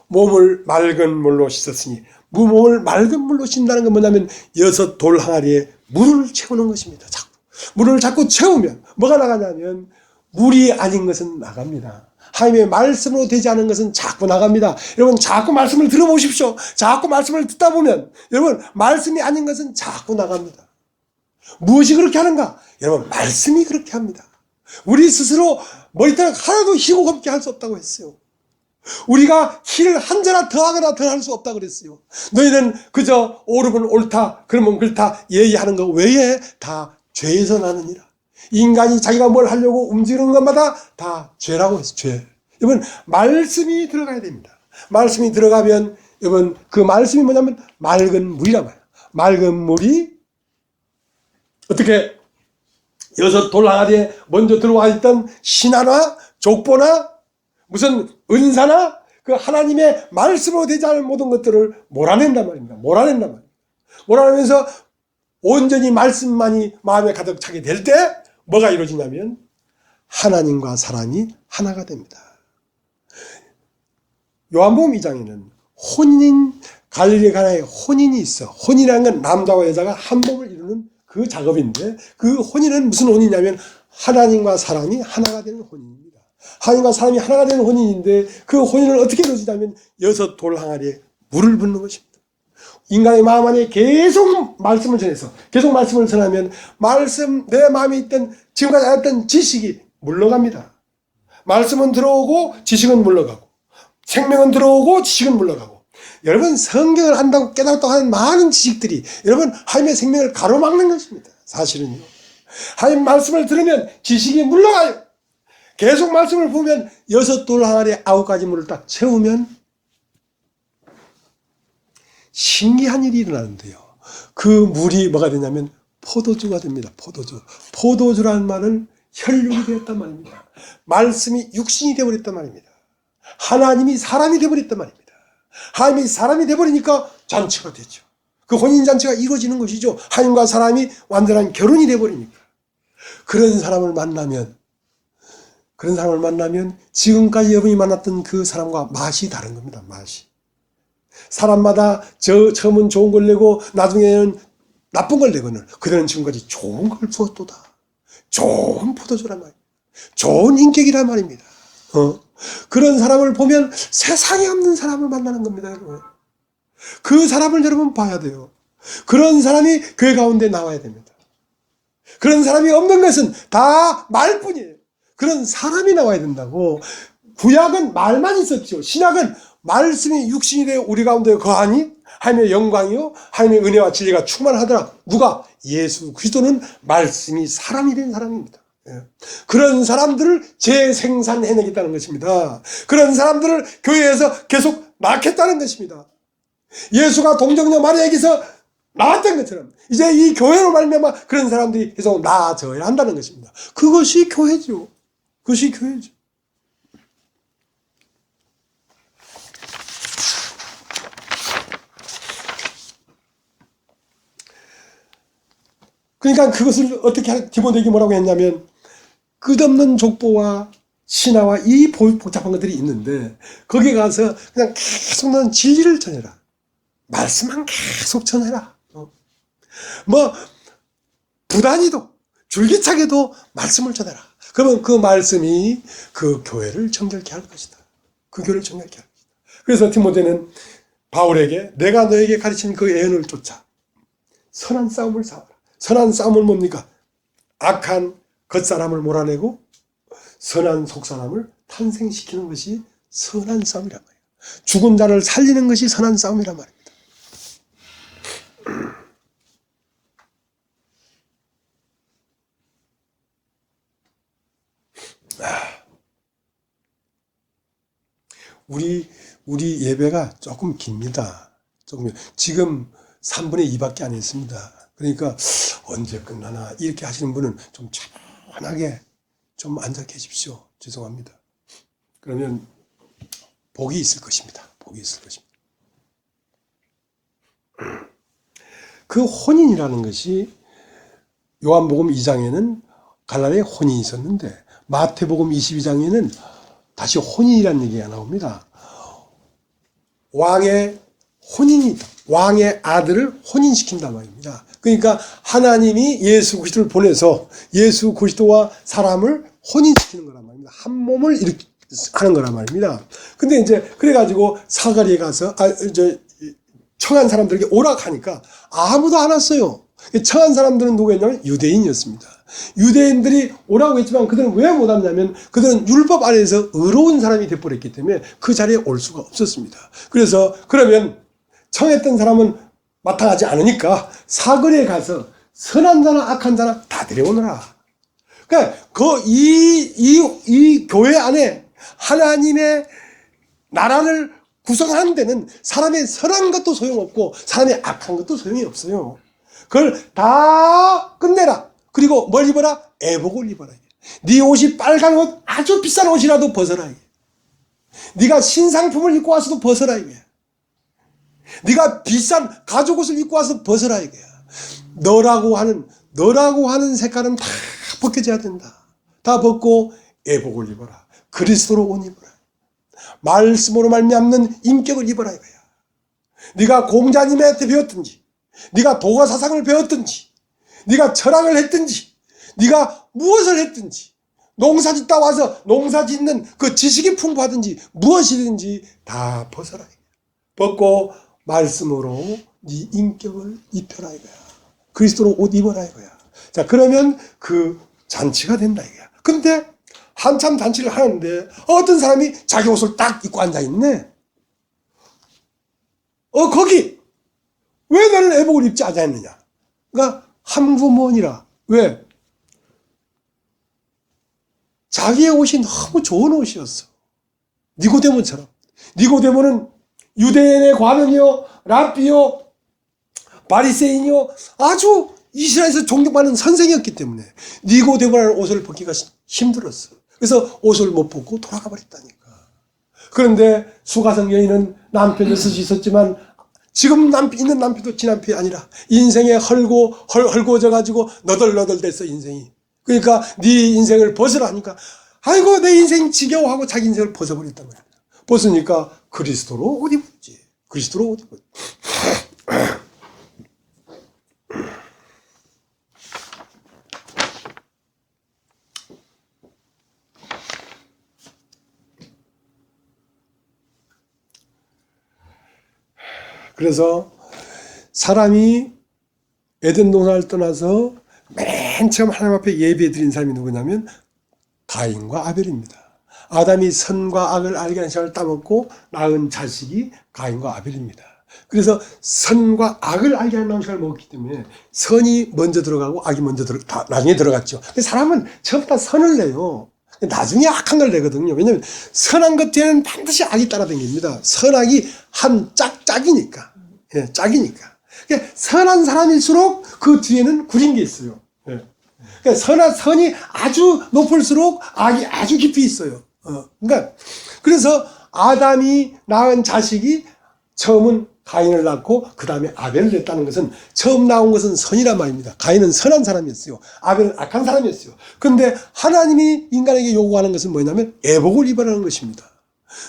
몸을 맑은 물로 씻었으니 몸을 맑은 물로 씻는다는 건 뭐냐면 6 돌 항아리에 물을 채우는 것입니다. 물을 자꾸 채우면 뭐가 나가냐면 물이 아닌 것은 나갑니다. 하나님의 말씀으로 되지 않은 것은 자꾸 나갑니다. 여러분 자꾸 말씀을 들어보십시오. 자꾸 말씀을 듣다 보면 여러분 말씀이 아닌 것은 자꾸 나갑니다. 무엇이 그렇게 하는가? 여러분 말씀이 그렇게 합니다. 우리 스스로 머리카락 하나도 희고 없게 할 수 없다고 했어요. 우리가 힐을 한 자나 더하거나 덜 할 수 없다고 그랬어요. 너희는 그저 옳으면 옳다 그러면 그렇다 예의하는 것 외에 다 죄에서 나느니라. 인간이 자기가 뭘 하려고 움직이는 것마다 다 죄라고 했어요. 죄. 여러분 말씀이 들어가야 됩니다. 말씀이 들어가면 여러분 그 말씀이 뭐냐면 맑은 물이란 말이에요. 맑은 물이 어떻게 6 돌 항아리에 먼저 들어와 있던 신하나 족보나 무슨 은사나 그 하나님의 말씀으로 되지 않을 모든 것들을 몰아낸단 말입니다. 몰아낸단 말입니다. 몰아내면서 온전히 말씀만이 마음에 가득 차게 될 때 뭐가 이루어지냐면 하나님과 사람이 하나가 됩니다. 요한복음 2장에는 혼인 갈릴리 가나에 혼인이 있어. 혼인이라는 건 남자와 여자가 한 몸을 이루는 그 작업인데 그 혼인은 무슨 혼이냐면 하나님과 사람이 하나가 되는 혼인입니다. 하나님과 사람이 하나가 되는 혼인인데 그 혼인을 어떻게 이루어지냐면 6 돌 항아리에 물을 붓는 것입니다. 인간의 마음 안에 계속 말씀을 전해서 계속 말씀을 전하면 말씀 내 마음에 있던 지금까지 알았던 지식이 물러갑니다. 말씀은 들어오고 지식은 물러가고 생명은 들어오고 지식은 물러가고 여러분 성경을 안다고 깨닫다고 하는 많은 지식들이 여러분 하나님의 생명을 가로막는 것입니다. 사실은요. 하나님 말씀을 들으면 지식이 물러가요. 계속 말씀을 보면 6 돌 항아리에 9가지 물을 딱 채우면 신기한 일이 일어나는데요. 그 물이 뭐가 되냐면 포도주가 됩니다. 포도주. 포도주라는 말은 혈육이 되었단 말입니다. 말씀이 육신이 되어버렸단 말입니다. 하나님이 사람이 되어버렸단 말입니다. 하나님이 사람이 되어버리니까 잔치가 되죠. 그 혼인잔치가 이루어지는 것이죠. 하나님과 사람이 완전한 결혼이 되어버리니까. 그런 사람을 만나면 지금까지 여러분이 만났던 그 사람과 맛이 다른 겁니다. 맛이. 사람마다 처음은 좋은 걸 내고 나중에는 나쁜 걸 내거늘 그들은 지금까지 좋은 걸 주었도다. 좋은 포도주란 말이에요. 좋은 인격이란 말입니다. 그런 사람을 보면 세상에 없는 사람을 만나는 겁니다. 여러분. 그 사람을 여러분 봐야 돼요. 그런 사람이 교회 가운데 나와야 됩니다. 그런 사람이 없는 것은 다 말뿐이에요. 그런 사람이 나와야 된다고. 구약은 말만 있었죠. 신약은 말씀이 육신이 되어 우리 가운데 거하니 하나님의 영광이요 하나님의 은혜와 진리가 충만하더라. 누가? 예수 그리스도는 말씀이 사람이 된 사람입니다. 그런 사람들을 재생산해내겠다는 것입니다. 그런 사람들을 교회에서 계속 낳겠다는 것입니다. 예수가 동정녀 마리아에게서 나왔던 것처럼 이제 이 교회로 말미암아 그런 사람들이 계속 나아져야 한다는 것입니다. 그것이 교회죠. 그것이 교회죠. 그러니까 그것을 어떻게 디모데에게 뭐라고 했냐면 끝없는 족보와 신화와 이 복잡한 것들이 있는데 거기 가서 그냥 계속 넌 진리를 전해라. 말씀만 계속 전해라. 뭐 부단히도 줄기차게도 말씀을 전해라. 그러면 그 말씀이 그 교회를 정결케 할 것이다. 그 교회를 정결케 할 것이다. 그래서 디모데는 바울에게 내가 너에게 가르친 그 예언을 쫓아 선한 싸움을 싸워라. 선한 싸움은 뭡니까? 악한 겉사람을 몰아내고 선한 속사람을 탄생시키는 것이 선한 싸움이란 말이에요. 죽은 자를 살리는 것이 선한 싸움이란 말입니다. 우리 예배가 조금 깁니다. 지금 3분의 2밖에 안 했습니다. 그러니까 언제 끝나나 이렇게 하시는 분은 좀 차분하게 좀 앉아 계십시오. 죄송합니다. 그러면 복이 있을 것입니다. 복이 있을 것입니다. 그 혼인이라는 것이 요한복음 2장에는 갈라에 혼인이 있었는데 마태복음 22장에는 다시 혼인이라는 얘기가 나옵니다. 왕의 혼인이, 왕의 아들을 혼인시킨단 말입니다. 그러니까 하나님이 예수 그리스도를 보내서 예수 그리스도와 사람을 혼인시키는 거란 말입니다. 한 몸을 이렇게 하는 거란 말입니다. 근데 이제 그래가지고 사가리에 가서 청한 사람들에게 오라 하니까 아무도 안 왔어요. 청한 사람들은 누구였냐면 유대인이었습니다. 유대인들이 오라고 했지만 그들은 왜 못 왔냐면 그들은 율법 아래에서 의로운 사람이 되어버렸기 때문에 그 자리에 올 수가 없었습니다. 그래서 그러면 청했던 사람은 마땅하지 않으니까 사거리에 가서 선한 자나 악한 자나 다 데려오너라. 그러니까 이 교회 안에 하나님의 나라를 구성하는 데는 사람의 선한 것도 소용없고 사람의 악한 것도 소용이 없어요. 그걸 다 끝내라. 그리고 뭘 입어라? 애복을 입어라. 네 옷이 빨간 옷, 아주 비싼 옷이라도 벗어라. 네가 신상품을 입고 와서도 벗어라. 네가 비싼 가죽 옷을 입고 와서 벗어라. 너라고 하는 색깔은 다 벗겨져야 된다. 다 벗고 애복을 입어라. 그리스도로 옷 입어라. 말씀으로 말미암는 인격을 입어라 이거야. 네가 공자님한테 배웠든지, 네가 도가사상을 배웠든지, 네가 철학을 했든지, 네가 무엇을 했든지, 농사짓다 와서 농사짓는 그 지식이 풍부하든지 무엇이든지 다 벗어라. 벗고 말씀으로 네 인격을 입혀라 이거야. 그리스도로 옷 입어라 이거야. 자, 그러면 그 잔치가 된다 이거야. 근데 한참 잔치를 하는데 어떤 사람이 자기 옷을 딱 입고 앉아있네. 거기 왜 너는 애복을 입지 않았느냐. 그러니까 한구몬이라. 왜? 자기의 옷이 너무 좋은 옷이었어. 니고데모처럼. 니고데모는 유대인의 관원이요, 랍비요, 바리새인이요, 아주 이스라엘에서 존경받는 선생이었기 때문에 니고데모라는 옷을 벗기가 힘들었어. 그래서 옷을 못 벗고 돌아가 버렸다니까. 그런데 수가성 여인은 남편 6이 있었지만 지금 있는 남편도 지 남편이 아니라 인생에 헐고져 가지고 너덜너덜 됐어 인생이. 그러니까 네 인생을 벗으라 하니까 아이고 내 인생 지겨워하고 자기 인생을 벗어버렸단 말이야. 벗으니까 그리스도로 옷 입었지. 그리스도로 옷 입었지. 그래서 사람이 에덴 동산을 떠나서 맨 처음 하나님 앞에 예배 드린 사람이 누구냐면 가인과 아벨입니다. 아담이 선과 악을 알게 하는 시간을 따먹고 낳은 자식이 가인과 아벨입니다. 그래서 선과 악을 알게 하는 시간을 먹었기 때문에 선이 먼저 들어가고 악이 먼저 나중에 들어갔죠. 근데 사람은 처음부터 선을 내요. 나중에 악한 걸 내거든요. 왜냐하면 선한 것 뒤에는 반드시 악이 따라다닙니다. 선악이 한 짝이니까. 예, 짝이니까. 그러니까 선한 사람일수록 그 뒤에는 구린 게 있어요. 예. 그러니까 선이 아주 높을수록 악이 아주 깊이 있어요. 그러니까 그래서 아담이 낳은 자식이 처음은 가인을 낳고 그 다음에 아벨을 냈다는 것은 처음 나온 것은 선이란 말입니다. 가인은 선한 사람이었어요. 아벨은 악한 사람이었어요. 그런데 하나님이 인간에게 요구하는 것은 뭐냐면 애복을 입으라는 것입니다.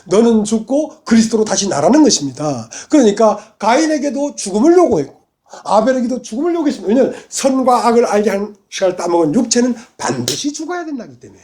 너는 죽고 그리스도로 다시 나라는 것입니다. 그러니까 가인에게도 죽음을 요구했고 아벨에게도 죽음을 요구했습니다. 왜냐하면 선과 악을 알게 하는 시간을 따먹은 육체는 반드시 죽어야 된다기 때문에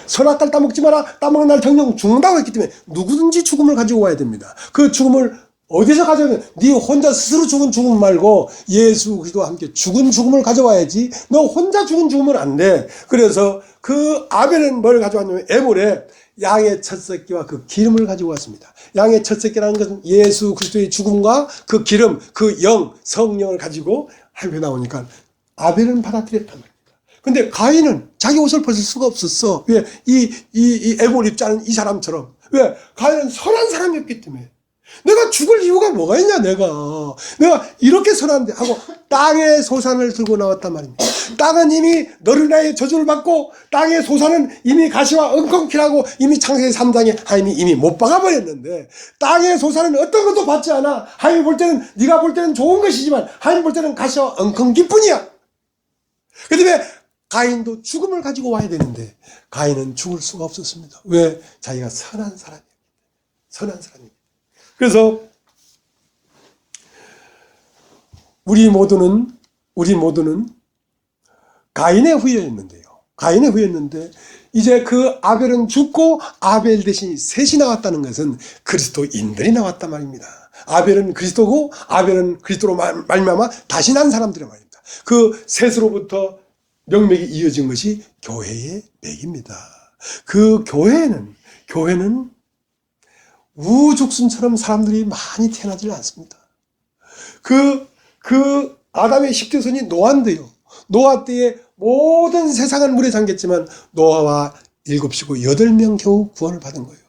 선악과를 따먹지 마라. 따먹는 날 정령 죽는다고 했기 때문에 누구든지 죽음을 가지고 와야 됩니다. 그 죽음을 어디서 가져오면 네 혼자 스스로 죽은 죽음 말고 예수 그리스도와 함께 죽은 죽음을 가져와야지. 너 혼자 죽은 죽음은 안 돼. 그래서 그 아벨은 뭘 가져왔냐면 에볼에 양의 첫 새끼와 그 기름을 가지고 왔습니다. 양의 첫 새끼라는 것은 예수 그리스도의 죽음과 그 기름, 그 영, 성령을 가지고 하게 나오니까 아벨은 받아들였단 말입니다. 근데 가인은 자기 옷을 벗을 수가 없었어. 왜? 이 에볼 입자는 이 사람처럼. 왜? 가인은 선한 사람이었기 때문에. 내가 죽을 이유가 뭐가 있냐, 내가 이렇게 선한데 하고 땅의 소산을 들고 나왔단 말입니다. 땅은 이미 너를 나의 저주를 받고 땅의 소산은 이미 가시와 엉겅퀴라고 이미 창세기 3장에 하나님이 이미 못 박아버렸는데, 땅의 소산은 어떤 것도 받지 않아. 하나님이 볼 때는, 네가 볼 때는 좋은 것이지만 하나님 볼 때는 가시와 엉겅퀴뿐이야. 그 다음에 가인도 죽음을 가지고 와야 되는데 가인은 죽을 수가 없었습니다. 왜? 자기가 선한 사람이에요. 선한 사람이에요. 그래서 우리 모두는 가인의 후예였는데요. 가인의 후예였는데 이제 그 아벨은 죽고 아벨 대신 셋이 나왔다는 것은 그리스도인들이 나왔단 말입니다. 아벨은 그리스도고 아벨은 그리스도로 말미암아 다시 난 사람들의 말입니다. 그 셋으로부터 명맥이 이어진 것이 교회의 맥입니다. 그 교회는 우죽순처럼 사람들이 많이 태어나질 않습니다. 그 아담의 10대 손이 노아인데요. 노아 때에 모든 세상은 물에 잠겼지만 노아와 7이고 8명 겨우 구원을 받은 거예요.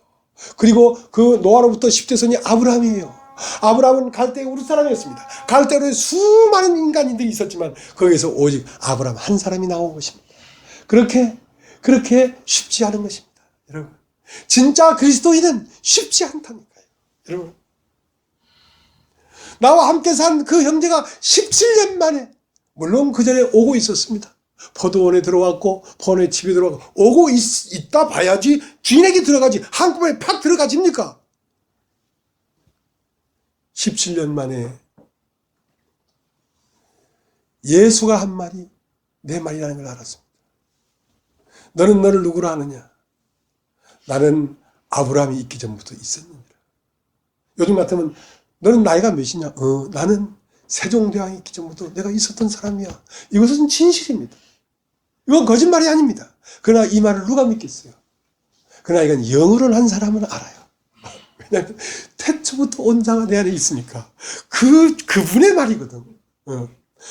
그리고 그 노아로부터 10대 손이 아브라함이에요. 아브라함은 갈대 우르 사람이었습니다. 갈대우르에 수많은 인간인들이 있었지만 거기에서 오직 아브라함 한 사람이 나온 것입니다. 그렇게 쉽지 않은 것입니다. 여러분, 진짜 그리스도인은 쉽지 않다니까요. 여러분, 나와 함께 산 그 형제가 17년 만에, 물론 그 전에 오고 있었습니다. 포도원에 들어왔고 포도원에 집에 들어왔고 오고 있다 봐야지 주인에게 들어가지 한꺼번에 팍 들어가집니까? 17년 만에 예수가 한 말이 내 말이라는 걸 알았습니다. 너는 너를 누구로 아느냐? 나는 아브라함이 있기 전부터 있었느니라. 요즘 같으면 너는 나이가 몇이냐? 나는 세종대왕이 있기 전부터 내가 있었던 사람이야. 이것은 진실입니다. 이건 거짓말이 아닙니다. 그러나 이 말을 누가 믿겠어요? 그러나 이건 영으로 한 사람은 알아요. 왜냐하면 태초부터 온 자가 내 안에 있으니까 그분의 말이거든.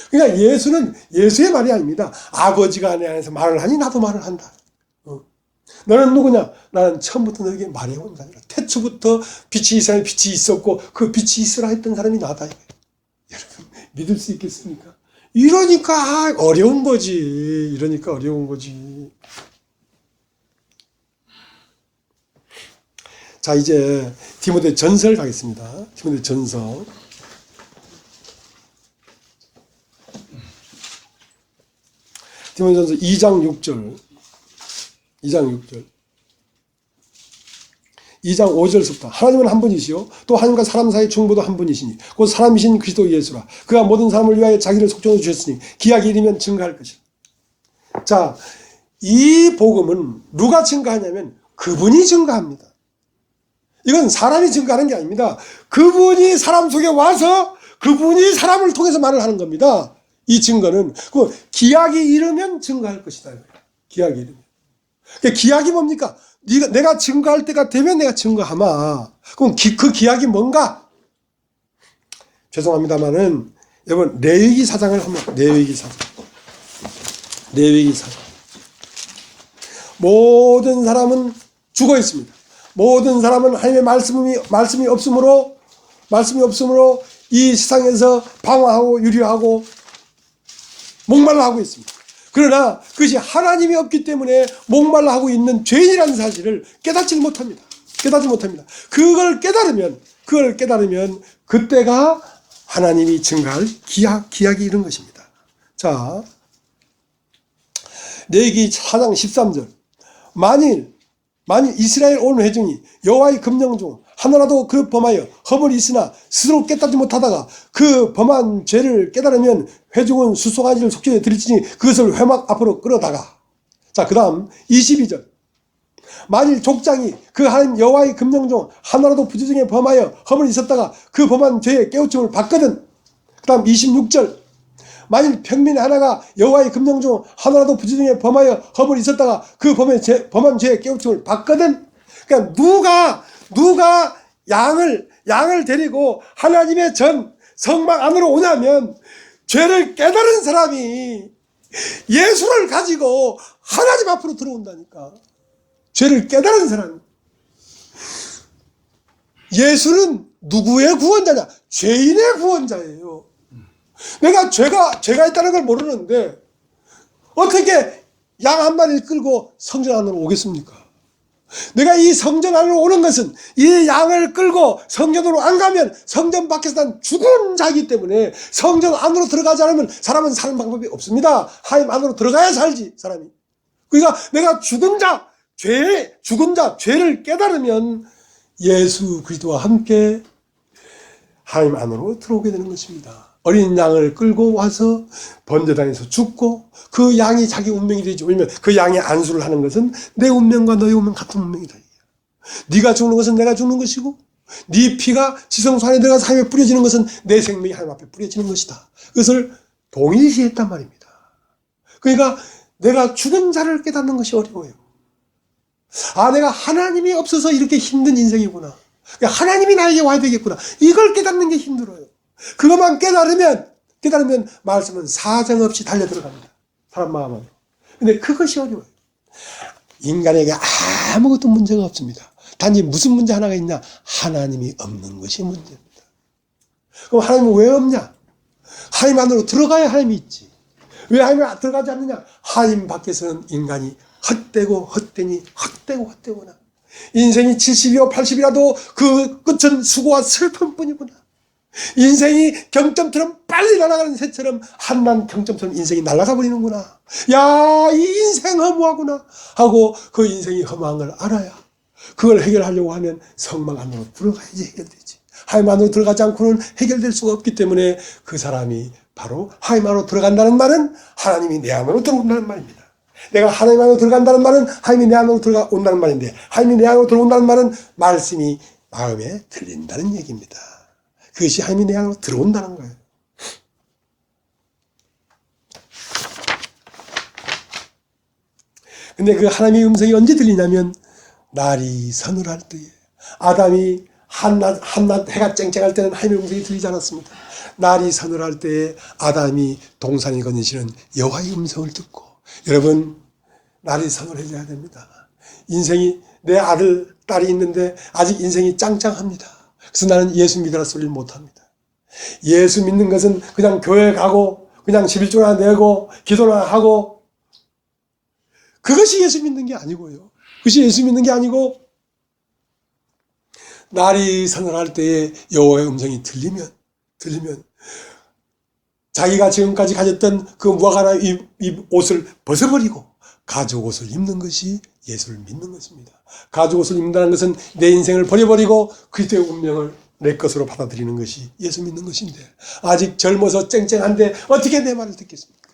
그러니까 예수는 예수의 말이 아닙니다. 아버지가 내 안에서 말을 하니 나도 말을 한다. 너는 누구냐? 나는 처음부터 너에게 말해온 자니라. 태초부터 빛이 있어야 빛이 있었고 그 빛이 있으라 했던 사람이 나다. 여러분 믿을 수 있겠습니까? 이러니까 어려운 거지. 자, 이제 디모데 전서를 가겠습니다. 디모데 전서. 디모데 전서 2장 6절. 2장 5절부터 하나님은 한 분이시요 또 하나님과 사람 사이의 중보도 한 분이시니 곧 사람이신 그리스도 예수라. 그가 모든 사람을 위하여 자기를 속정해 주셨으니 기약이 이르면 증거할 것이라. 자, 이 복음은 누가 증거하냐면 그분이 증거합니다. 이건 사람이 증거하는 게 아닙니다. 그분이 사람 속에 와서 그분이 사람을 통해서 말을 하는 겁니다. 이 증거는 그 기약이 이르면 증거할 것이다. 기약이 이르면. 기약이 뭡니까? 내가 증거할 때가 되면 내가 증거하마. 그럼 그 기약이 뭔가? 죄송합니다만은 여러분 레위기 4장을 한번 레위기 4장. 모든 사람은 죽어 있습니다. 모든 사람은 하나님의 말씀이 없으므로 이 세상에서 방황하고 유리하고 목말라 하고 있습니다. 그러나 그것이 하나님이 없기 때문에 목말라 하고 있는 죄인이라는 사실을 깨닫지 못합니다. 그걸 깨달으면 그때가 하나님이 증거할 기약이 이른 것입니다. 자, 레위기 4장 13절. 만일 이스라엘 온 회중이 여호와의 금령 중 하나라도 그 범하여 허물이 있으나 스스로 깨닫지 못하다가 그 범한 죄를 깨달으면 회중은 수송아지를 속죄해 드릴지니 그것을 회막 앞으로 끌어다가. 자, 그 다음 22절. 만일 족장이 그 하나님 여호와의 금령 중 하나라도 부지중에 범하여 허물이 있었다가 그 범한 죄의 깨우침을 받거든. 그 다음 26절. 만일 평민 하나가 여호와의 금령 중 하나라도 부지중에 범하여 허물이 있었다가 그 범한 죄의 깨우침을 받거든. 그러니까 누가 양을 데리고 하나님의 성막 안으로 오냐면 죄를 깨달은 사람이 예수를 가지고 하나님 앞으로 들어온다니까. 죄를 깨달은 사람. 예수는 누구의 구원자냐? 죄인의 구원자예요. 내가 죄가 있다는 걸 모르는데 어떻게 양 한 마리를 끌고 성전 안으로 오겠습니까? 내가 이 성전 안으로 오는 것은 이 양을 끌고 성전으로 안 가면 성전 밖에서 난 죽은 자이기 때문에 성전 안으로 들어가지 않으면 사람은 사는 방법이 없습니다. 하나님 안으로 들어가야 살지, 사람이. 그러니까 내가 죽은 자, 죄를 깨달으면 예수 그리스도와 함께 하나님 안으로 들어오게 되는 것입니다. 어린 양을 끌고 와서 번제단에서 죽고 그 양이 자기 운명이 되지. 왜냐면 그 양의 안수를 하는 것은 내 운명과 너의 운명 같은 운명이다. 네가 죽는 것은 내가 죽는 것이고 네 피가 지성소 안에 들어가서 하나님에 뿌려지는 것은 내 생명이 하나님 앞에 뿌려지는 것이다. 그것을 동일시했단 말입니다. 그러니까 내가 죽은 자를 깨닫는 것이 어려워요. 내가 하나님이 없어서 이렇게 힘든 인생이구나. 하나님이 나에게 와야 되겠구나. 이걸 깨닫는 게 힘들어요. 그것만 깨달으면 말씀은 사정없이 달려들어갑니다. 사람 마음 안으로. 근데 그것이 어려워요. 인간에게 아무것도 문제가 없습니다. 단지 무슨 문제 하나가 있냐? 하나님이 없는 것이 문제입니다. 그럼 하나님은 왜 없냐? 하나님 안으로 들어가야 하나님이 있지. 왜 하나님 안으로 들어가지 않느냐? 하나님 밖에서는 인간이 헛되고 헛되니 헛되고나 인생이 70이고 80이라도 그 끝은 수고와 슬픔뿐이구나. 인생이 경점처럼 빨리 날아가는 새처럼 한낱 경점처럼 인생이 날아가 버리는구나. 야, 이 인생 허무하구나 하고 그 인생이 허무한 걸 알아야 그걸 해결하려고 하면 성막 안으로 들어가야지 해결되지. 하나님 안으로 들어가지 않고는 해결될 수가 없기 때문에 그 사람이 바로 하나님 안으로 들어간다는 말은 하나님이 내 안으로 들어온다는 말입니다. 내가 하나님 안으로 들어간다는 말은 하나님이 내 안으로 들어온다는 말인데, 하나님이 내 안으로 들어온다는 말은 말씀이 마음에 들린다는 얘기입니다. 그것이 하나님이 내 안으로 들어온다는 거예요. 근데 그 하나님의 음성이 언제 들리냐면 날이 서늘할 때에, 아담이 한낮 해가 쨍쨍할 때는 하나님의 음성이 들리지 않았습니다. 날이 서늘할 때에 아담이 동산에 거니시는 여호와의 음성을 듣고, 여러분 날이 서늘해져야 됩니다. 인생이, 내 아들 딸이 있는데 아직 인생이 짱짱합니다. 그래서 나는 예수 믿으라 소리를 못합니다. 예수 믿는 것은 그냥 교회 가고 그냥 11조나 내고 기도나 하고, 그것이 예수 믿는 게 아니고요. 그것이 예수 믿는 게 아니고, 날이 서늘할 때에 여호와의 음성이 들리면 자기가 지금까지 가졌던 그 무화과나 이 옷을 벗어버리고 가죽 옷을 입는 것이 예수를 믿는 것입니다. 가죽 옷을 입는다는 것은 내 인생을 버려버리고 그리스도의 운명을 내 것으로 받아들이는 것이 예수 믿는 것인데, 아직 젊어서 쨍쨍한데 어떻게 내 말을 듣겠습니까?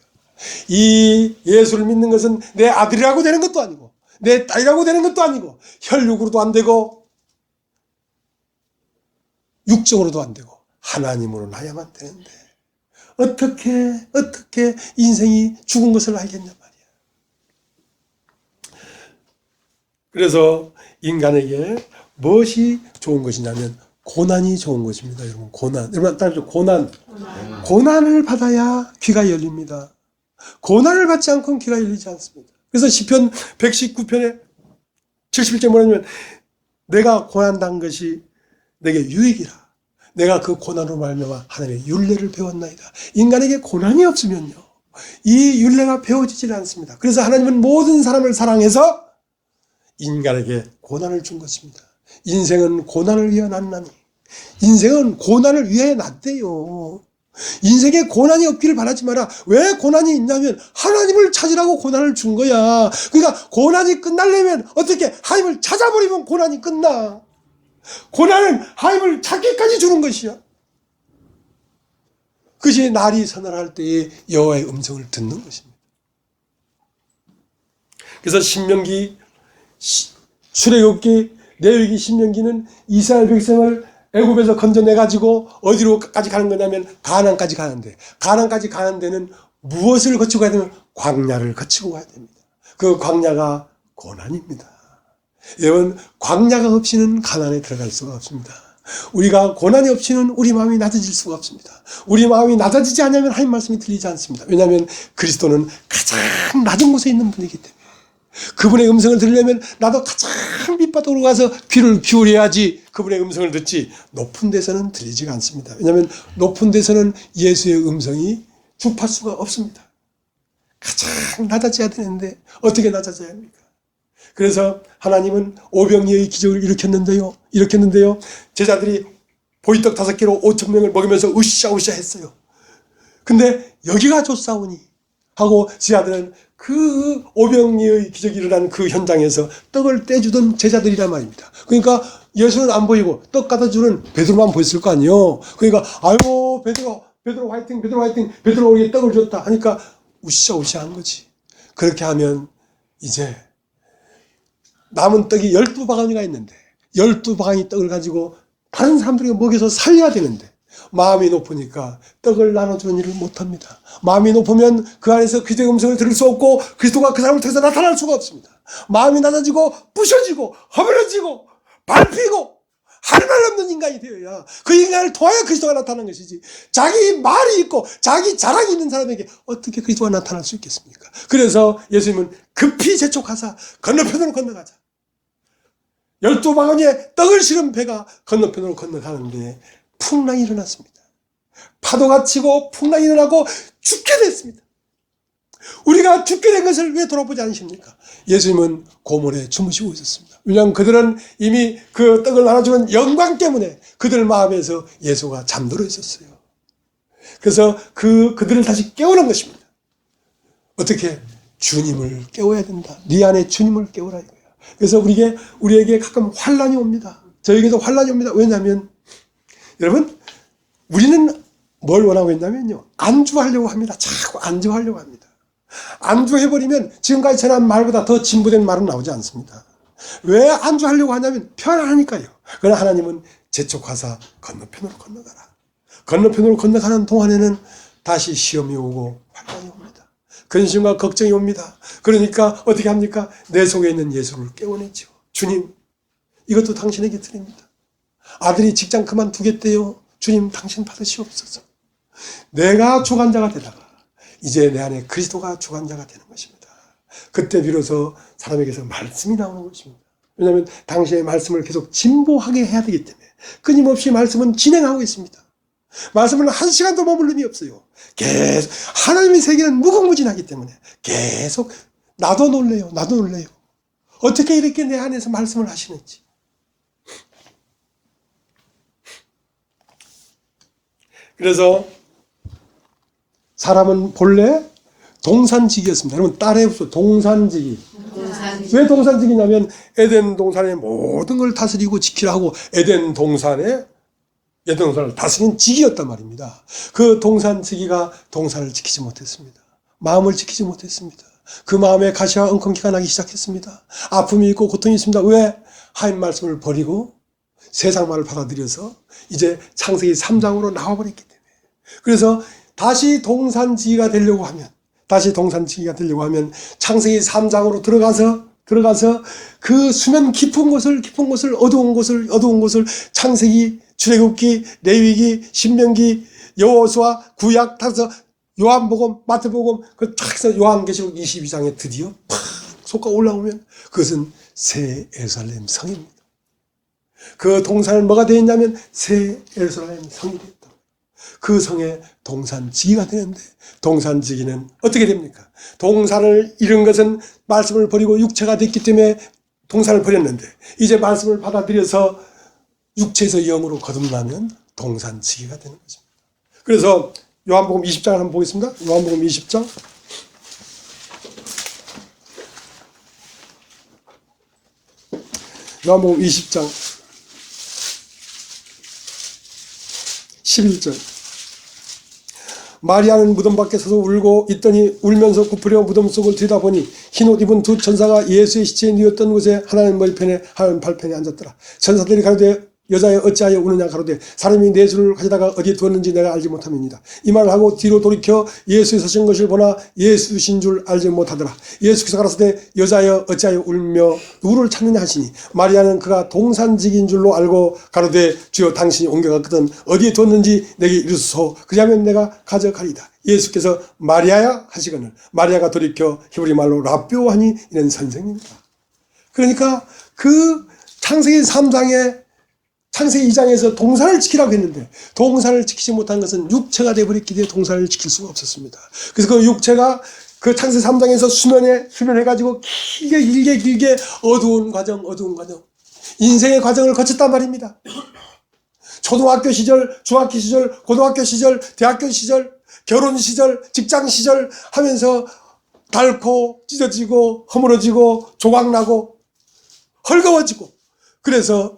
이 예수를 믿는 것은 내 아들이라고 되는 것도 아니고 내 딸이라고 되는 것도 아니고 혈육으로도 안 되고 육정으로도 안 되고 하나님으로 나야만 되는데 어떻게 인생이 죽은 것을 알겠냐 말이야. 그래서 인간에게 무엇이 좋은 것이냐면 고난이 좋은 것입니다. 여러분, 고난. 여러분 따라서 고난을 받아야 귀가 열립니다. 고난을 받지 않고는 귀가 열리지 않습니다. 그래서 시편 119편에 71절 뭐냐면, 내가 고난당한 것이 내게 유익이라. 내가 그 고난으로 말미암아 하나님의 율례를 배웠나이다. 인간에게 고난이 없으면요, 이 율례가 배워지질 않습니다. 그래서 하나님은 모든 사람을 사랑해서 인간에게 고난을 준 것입니다. 인생은 고난을 위해 났나니, 인생은 고난을 위해 났대요. 인생에 고난이 없기를 바라지 마라. 왜 고난이 있냐면 하나님을 찾으라고 고난을 준 거야. 그러니까 고난이 끝나려면 어떻게, 하나님을 찾아버리면 고난이 끝나. 고난은 하나님을 찾기까지 주는 것이야. 그것이 날이 서늘할 때에 여호와의 음성을 듣는 것입니다. 그래서 신명기, 출애굽기, 레위기, 신명기는 이스라엘 백성을 애굽에서 건져내가지고 어디로까지 가는 거냐면 가나안까지 가는데, 가나안까지 가는 데는 무엇을 거치고 가야 되면 광야를 거치고 가야 됩니다. 그 광야가 고난입니다. 여러분, 광야가 없이는 가나안에 들어갈 수가 없습니다. 우리가 고난이 없이는 우리 마음이 낮아질 수가 없습니다. 우리 마음이 낮아지지 않으면 하나님 말씀이 들리지 않습니다. 왜냐하면 그리스도는 가장 낮은 곳에 있는 분이기 때문에, 그분의 음성을 들으려면 나도 가장 밑바닥으로 가서 귀를 기울여야지 그분의 음성을 듣지 높은 데서는 들리지가 않습니다. 왜냐하면 높은 데서는 예수의 음성이 주파수가 없습니다. 가장 낮아져야 되는데 어떻게 낮아져야 합니까? 그래서 하나님은 오병이어의 기적을 일으켰는데요. 제자들이 보리떡 5개로 5,000명을 먹이면서 으쌰으쌰 했어요. 근데 여기가 좋사오니 하고 제자들은 그 오병이어의 기적이 일어난 그 현장에서 떡을 떼주던 제자들이란 말입니다. 그러니까 예수는 안 보이고 떡 갖다 주는 베드로만 보였을 거 아니에요. 그러니까 아이고 베드로 화이팅, 베드로 우리에게 떡을 줬다 하니까 으쌰으쌰 한 거지. 그렇게 하면 이제 남은 떡이 12바가니가 있는데 12바가니 떡을 가지고 다른 사람들에게 먹여서 살려야 되는데 마음이 높으니까 떡을 나눠주는 일을 못합니다. 마음이 높으면 그 안에서 그리스도의 음성을 들을 수 없고 그리스도가 그 사람을 통해서 나타날 수가 없습니다. 마음이 낮아지고 부셔지고 허물어지고 밟히고 할 말 없는 인간이 되어야 그 인간을 통하여 그리스도가 나타나는 것이지, 자기 말이 있고 자기 자랑이 있는 사람에게 어떻게 그리스도가 나타날 수 있겠습니까? 그래서 예수님은 급히 재촉하사 건너편으로 건너가자. 12바구니에 떡을 실은 배가 건너편으로 건너가는데 풍랑이 일어났습니다. 파도가 치고 풍랑이 일어나고 죽게 됐습니다. 우리가 죽게 된 것을 왜 돌아보지 않으십니까? 예수님은 고물에 주무시고 있었습니다. 왜냐하면 그들은 이미 그 떡을 나눠주는 영광 때문에 그들 마음에서 예수가 잠들어 있었어요. 그래서 그들을 다시 깨우는 것입니다. 어떻게? 주님을 깨워야 된다. 네 안에 주님을 깨우라 이거야. 그래서 우리에게 가끔 환란이 옵니다. 저에게도 환란이 옵니다. 왜냐하면 여러분, 우리는 뭘 원하고 있냐면요, 안주하려고 합니다. 자꾸 안주하려고 합니다. 안주해버리면 지금까지 전한 말보다 더 진보된 말은 나오지 않습니다. 왜 안주하려고 하냐면 편안하니까요. 그러나 하나님은 재촉하사 건너편으로 건너가라. 건너편으로 건너가는 동안에는 다시 시험이 오고 환난이 옵니다. 근심과 걱정이 옵니다. 그러니까 어떻게 합니까? 내 속에 있는 예수를 깨워내죠. 주님, 이것도 당신에게 드립니다. 아들이 직장 그만두겠대요. 주님, 당신 받으시옵소서. 내가 주관자가 되다가 이제 내 안에 그리스도가 주관자가 되는 것입니다. 그때 비로소 사람에게서 말씀이 나오는 것입니다. 왜냐하면 당신의 말씀을 계속 진보하게 해야 되기 때문에 끊임없이 말씀은 진행하고 있습니다. 말씀은 한 시간도 머물림이 없어요. 계속 하나님의 세계는 무궁무진하기 때문에 계속 나도 놀래요. 어떻게 이렇게 내 안에서 말씀을 하시는지. 그래서 사람은 본래 동산직이었습니다. 여러분 따라해보세요. 동산직이. 왜 동산직이냐면 에덴 동산의 모든 걸 다스리고 지키라 하고 에덴 동산을 다스린 직이었단 말입니다. 그 동산직이가 동산을 지키지 못했습니다. 마음을 지키지 못했습니다. 그 마음에 가시와 엉겅퀴가 나기 시작했습니다. 아픔이 있고 고통이 있습니다. 왜? 하나님 말씀을 버리고 세상 말을 받아들여서 이제 창세기 3장으로 나와버렸기 때문에. 그래서 다시 동산지기가 되려고 하면 창세기 3장으로 들어가서 그 수면 깊은 곳을 어두운 곳을 창세기, 출애굽기, 레위기, 신명기, 여호수아, 구약, 다서 요한복음, 마태복음 그 쫙 해서 요한계시록 22장에 드디어 팍 솟아 올라오면 그것은 새 예루살렘 성입니다. 그 동산은 뭐가 되어 있냐면 새 예루살렘 성이 되었다. 그 성에 동산지기가 되는데 동산지기는 어떻게 됩니까? 동산을 잃은 것은 말씀을 버리고 육체가 됐기 때문에 동산을 버렸는데 이제 말씀을 받아들여서 육체에서 영으로 거듭나면 동산지기가 되는 것입니다. 그래서 요한복음 20장을 한번 보겠습니다. 요한복음 20장. 요한복음 20장 11절. 마리아는 무덤 밖에 서서 울고 있더니 울면서 굽으려 무덤 속을 들여다보니 흰옷 입은 두 천사가 예수의 시체에 누웠던 곳에 하나는 머리편에 하나는 발편에 앉았더라. 천사들이 가로되 여자여 어찌하여 우느냐 가로되 사람이 내 주를 가져다가 어디에 두었는지 내가 알지 못함이니이다. 이 말을 하고 뒤로 돌이켜 예수의 서신 것을 보나 예수신 줄 알지 못하더라. 예수께서 가라사대 여자여 어찌하여 울며 누구를 찾느냐 하시니 마리아는 그가 동산직인 줄로 알고 가로되 주여 당신이 옮겨갔거든 어디에 두었는지 내게 이르소서 그리하면 내가 가져가리이다. 예수께서 마리아야 하시거늘 마리아가 돌이켜 히브리 말로 라비오 하니 이는 선생님이다. 그러니까 그 창세기 3장에 창세기 2장에서 동산을 지키라고 했는데 동산을 지키지 못한 것은 육체가 되어버렸기 때문에 동산을 지킬 수가 없었습니다. 그래서 그 육체가 그 창세기 3장에서 수면해가지고 길게 어두운 과정 인생의 과정을 거쳤단 말입니다. 초등학교 시절, 중학교 시절, 고등학교 시절, 대학교 시절, 결혼 시절, 직장 시절 하면서 닳고 찢어지고 허물어지고 조각나고 헐거워지고, 그래서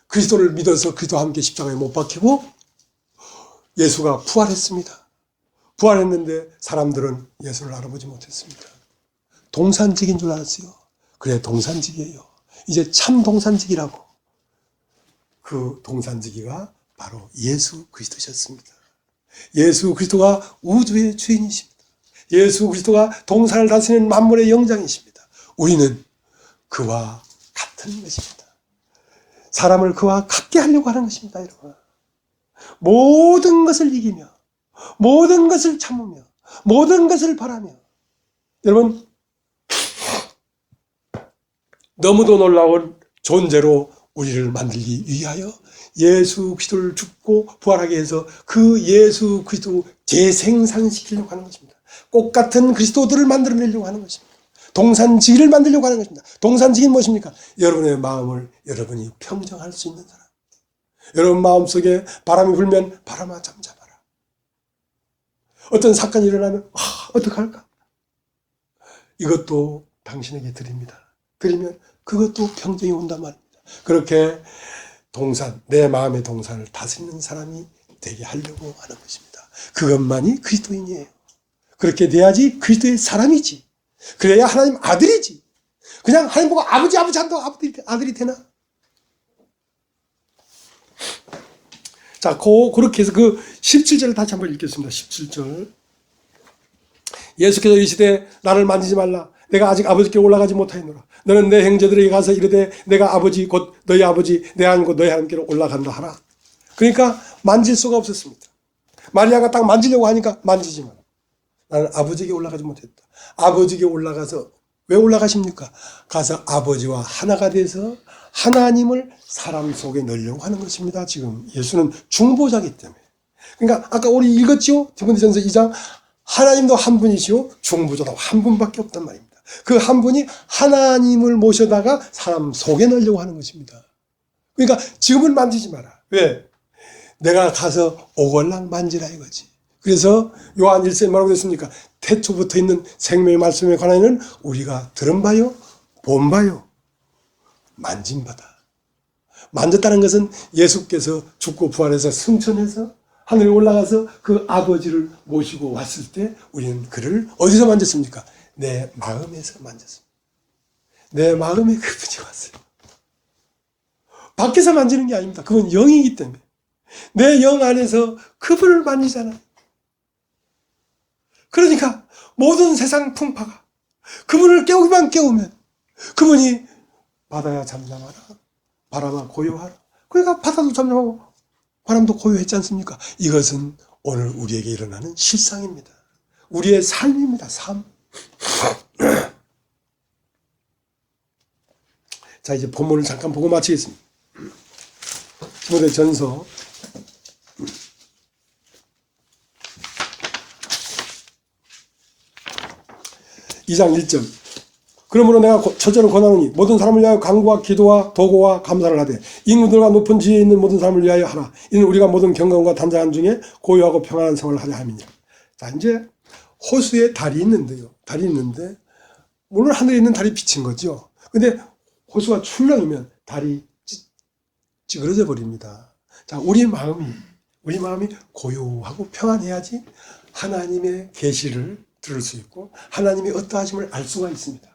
그리스도를 믿어서 그리스도와 함께 십자가에 못 박히고 예수가 부활했습니다. 부활했는데 사람들은 예수를 알아보지 못했습니다. 동산직인 줄 알았어요. 그래, 동산직이에요. 이제 참 동산직이라고. 그 동산지기가 바로 예수 그리스도셨습니다. 예수 그리스도가 우주의 주인이십니다. 예수 그리스도가 동산을 다스리는 만물의 영장이십니다. 우리는 그와 같은 것입니다. 사람을 그와 같게 하려고 하는 것입니다, 여러분. 모든 것을 이기며, 모든 것을 참으며, 모든 것을 바라며. 여러분, 너무도 놀라운 존재로 우리를 만들기 위하여 예수 그리스도를 죽고 부활하게 해서 그 예수 그리스도 재생산시키려고 하는 것입니다. 꽃 같은 그리스도들을 만들어내려고 하는 것입니다. 동산지기를 만들려고 하는 것입니다. 동산지기는 무엇입니까? 여러분의 마음을 여러분이 평정할 수 있는 사람. 여러분 마음속에 바람이 불면 바람아 잠잠하라. 어떤 사건이 일어나면 어떡할까? 이것도 당신에게 드립니다. 드리면 그것도 평정이 온단 말입니다. 그렇게 동산, 내 마음의 동산을 다스리는 사람이 되게 하려고 하는 것입니다. 그것만이 그리스도인이에요. 그렇게 돼야지 그리스도의 사람이지. 그래야 하나님 아들이지. 그냥 하나님 보고 아버지 한다고 아들이 되나? 자, 그렇게 해서 그 17절을 다시 한번 읽겠습니다. 17절. 예수께서 이르시되 나를 만지지 말라. 내가 아직 아버지께 올라가지 못하였노라. 너는 내 형제들에게 가서 이르되 내가 아버지 곧 너희 아버지 내 하나님 곧 너희 하나님께로 올라간다 하라. 그러니까 만질 수가 없었습니다. 마리아가 딱 만지려고 하니까 만지지만 나는 아버지에게 올라가지 못했다. 아버지에게 올라가서 왜 올라가십니까? 가서 아버지와 하나가 돼서 하나님을 사람 속에 넣으려고 하는 것입니다. 지금 예수는 중보자이기 때문에. 그러니까 아까 우리 읽었죠? 디모데전서 2장. 하나님도 한 분이시오, 중보자도 한 분밖에 없단 말입니다. 그 한 분이 하나님을 모셔다가 사람 속에 넣으려고 하는 것입니다. 그러니까 지금은 만지지 마라. 왜? 내가 가서 오걸랑 만지라 이거지. 그래서 요한 1세에 뭐라고 됐습니까? 태초부터 있는 생명의 말씀에 관하여는 우리가 들은 바요, 본 바요, 만진 바다. 만졌다는 것은 예수께서 죽고 부활해서 승천해서 하늘에 올라가서 그 아버지를 모시고 왔을 때 우리는 그를 어디서 만졌습니까? 내 마음에서 만졌습니다. 내 마음에 그분이 왔어요. 밖에서 만지는 게 아닙니다. 그건 영이기 때문에. 내 영 안에서 그분을 만지잖아요. 그러니까 모든 세상 풍파가 그분을 깨우기만 깨우면 그분이 바다야 잠잠하라, 바람아 고요하라. 그러니까 바다도 잠잠하고 바람도 고요했지 않습니까? 이것은 오늘 우리에게 일어나는 실상입니다. 우리의 삶입니다. 삶. 자, 이제 본문을 잠깐 보고 마치겠습니다. 디모데전서 2장 1절. 그러므로 내가 첫째로 권하노니 모든 사람을 위하여 간구와 기도와 도고와 감사를 하되 인구들과 높은 지혜에 있는 모든 사람을 위하여 하라. 이는 우리가 모든 경건과 단장한 중에 고요하고 평안한 생활을 하려 함이니라. 자, 이제 호수에 달이 있는데요. 달이 있는데 물론 하늘에 있는 달이 비친 거죠. 근데 호수가 출렁이면 달이 찌그러져 버립니다. 자, 우리 마음이 고요하고 평안해야지 하나님의 계시를 들을 수 있고 하나님의 어떠하심을 알 수가 있습니다.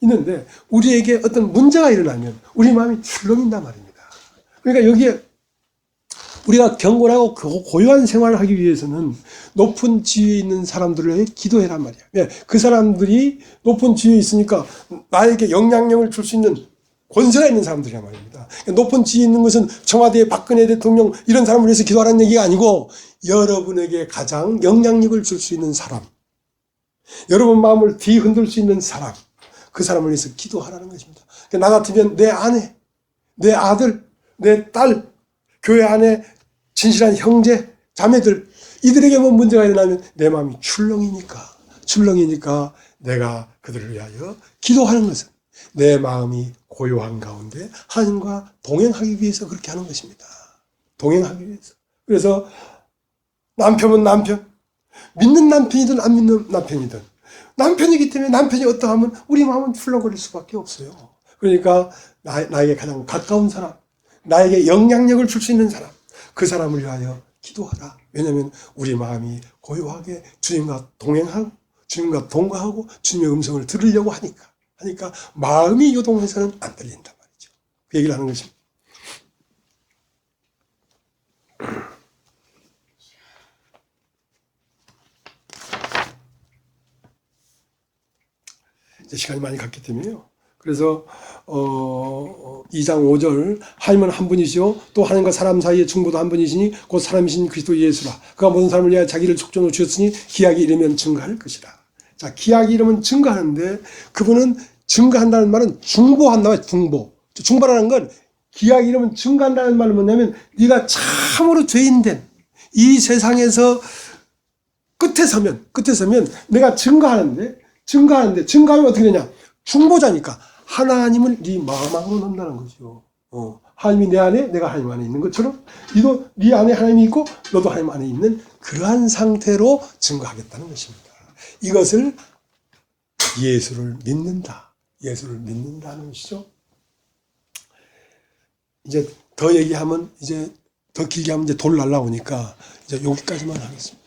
있는데 우리에게 어떤 문제가 일어나면 우리 마음이 출렁인단 말입니다. 그러니까 여기에 우리가 경건하고 고요한 생활을 하기 위해서는 높은 지위에 있는 사람들을 위해 기도해란 말이야. 왜? 그 사람들이 높은 지위에 있으니까 나에게 영향력을 줄 수 있는 권세가 있는 사람들이란 말입니다. 그러니까 높은 지위에 있는 것은 청와대 박근혜 대통령 이런 사람을 위해서 기도하라는 얘기가 아니고 여러분에게 가장 영향력을 줄 수 있는 사람, 여러분 마음을 뒤흔들 수 있는 사람, 그 사람을 위해서 기도하라는 것입니다. 나 같으면 내 아내, 내 아들, 내 딸, 교회 안에 진실한 형제, 자매들, 이들에게 뭐 문제가 일어나면 내 마음이 출렁이니까 내가 그들을 위하여 기도하는 것은 내 마음이 고요한 가운데 하나님과 동행하기 위해서 그렇게 하는 것입니다. 동행하기 위해서. 그래서 남편은 남편, 믿는 남편이든 안 믿는 남편이든 남편이기 때문에 남편이 어떠하면 우리 마음은 출렁거릴 수밖에 없어요. 그러니까 나에게 가장 가까운 사람, 나에게 영향력을 줄 수 있는 사람, 그 사람을 위하여 기도하라. 왜냐하면 우리 마음이 고요하게 주님과 동행하고 주님과 동거하고 주님의 음성을 들으려고 하니까 마음이 요동해서는 안 들린단 말이죠. 그 얘기를 하는 것입니다. 이제 시간이 많이 갔기 때문에요. 그래서 2장 5절 하나님은 한 분이시요 또 하나님과 사람 사이의 중보도 한 분이시니 곧 사람이신 그리스도 예수라. 그가 모든 사람을 위하여 자기를 속전으로 주셨으니 기약이 이르면 증거할 것이라. 자, 기약이 이르면 증거하는데 그분은 증거한다는 말은 중보한다. 중보라는 건 기약이 이르면 증거한다는 말은 뭐냐면 네가 참으로 죄인된 이 세상에서 끝에 서면 내가 증거하면 어떻게 되냐? 중보자니까 하나님을 네 마음 안으로 넣는다는 거죠. 하나님이 내 안에 내가 하나님 안에 있는 것처럼 너도 네 안에 하나님이 있고 너도 하나님 안에 있는 그러한 상태로 증거하겠다는 것입니다. 이것을 예수를 믿는다는 것이죠. 이제 더 얘기하면 이제 더 길게 하면 이제 돌 날라오니까 이제 여기까지만 하겠습니다.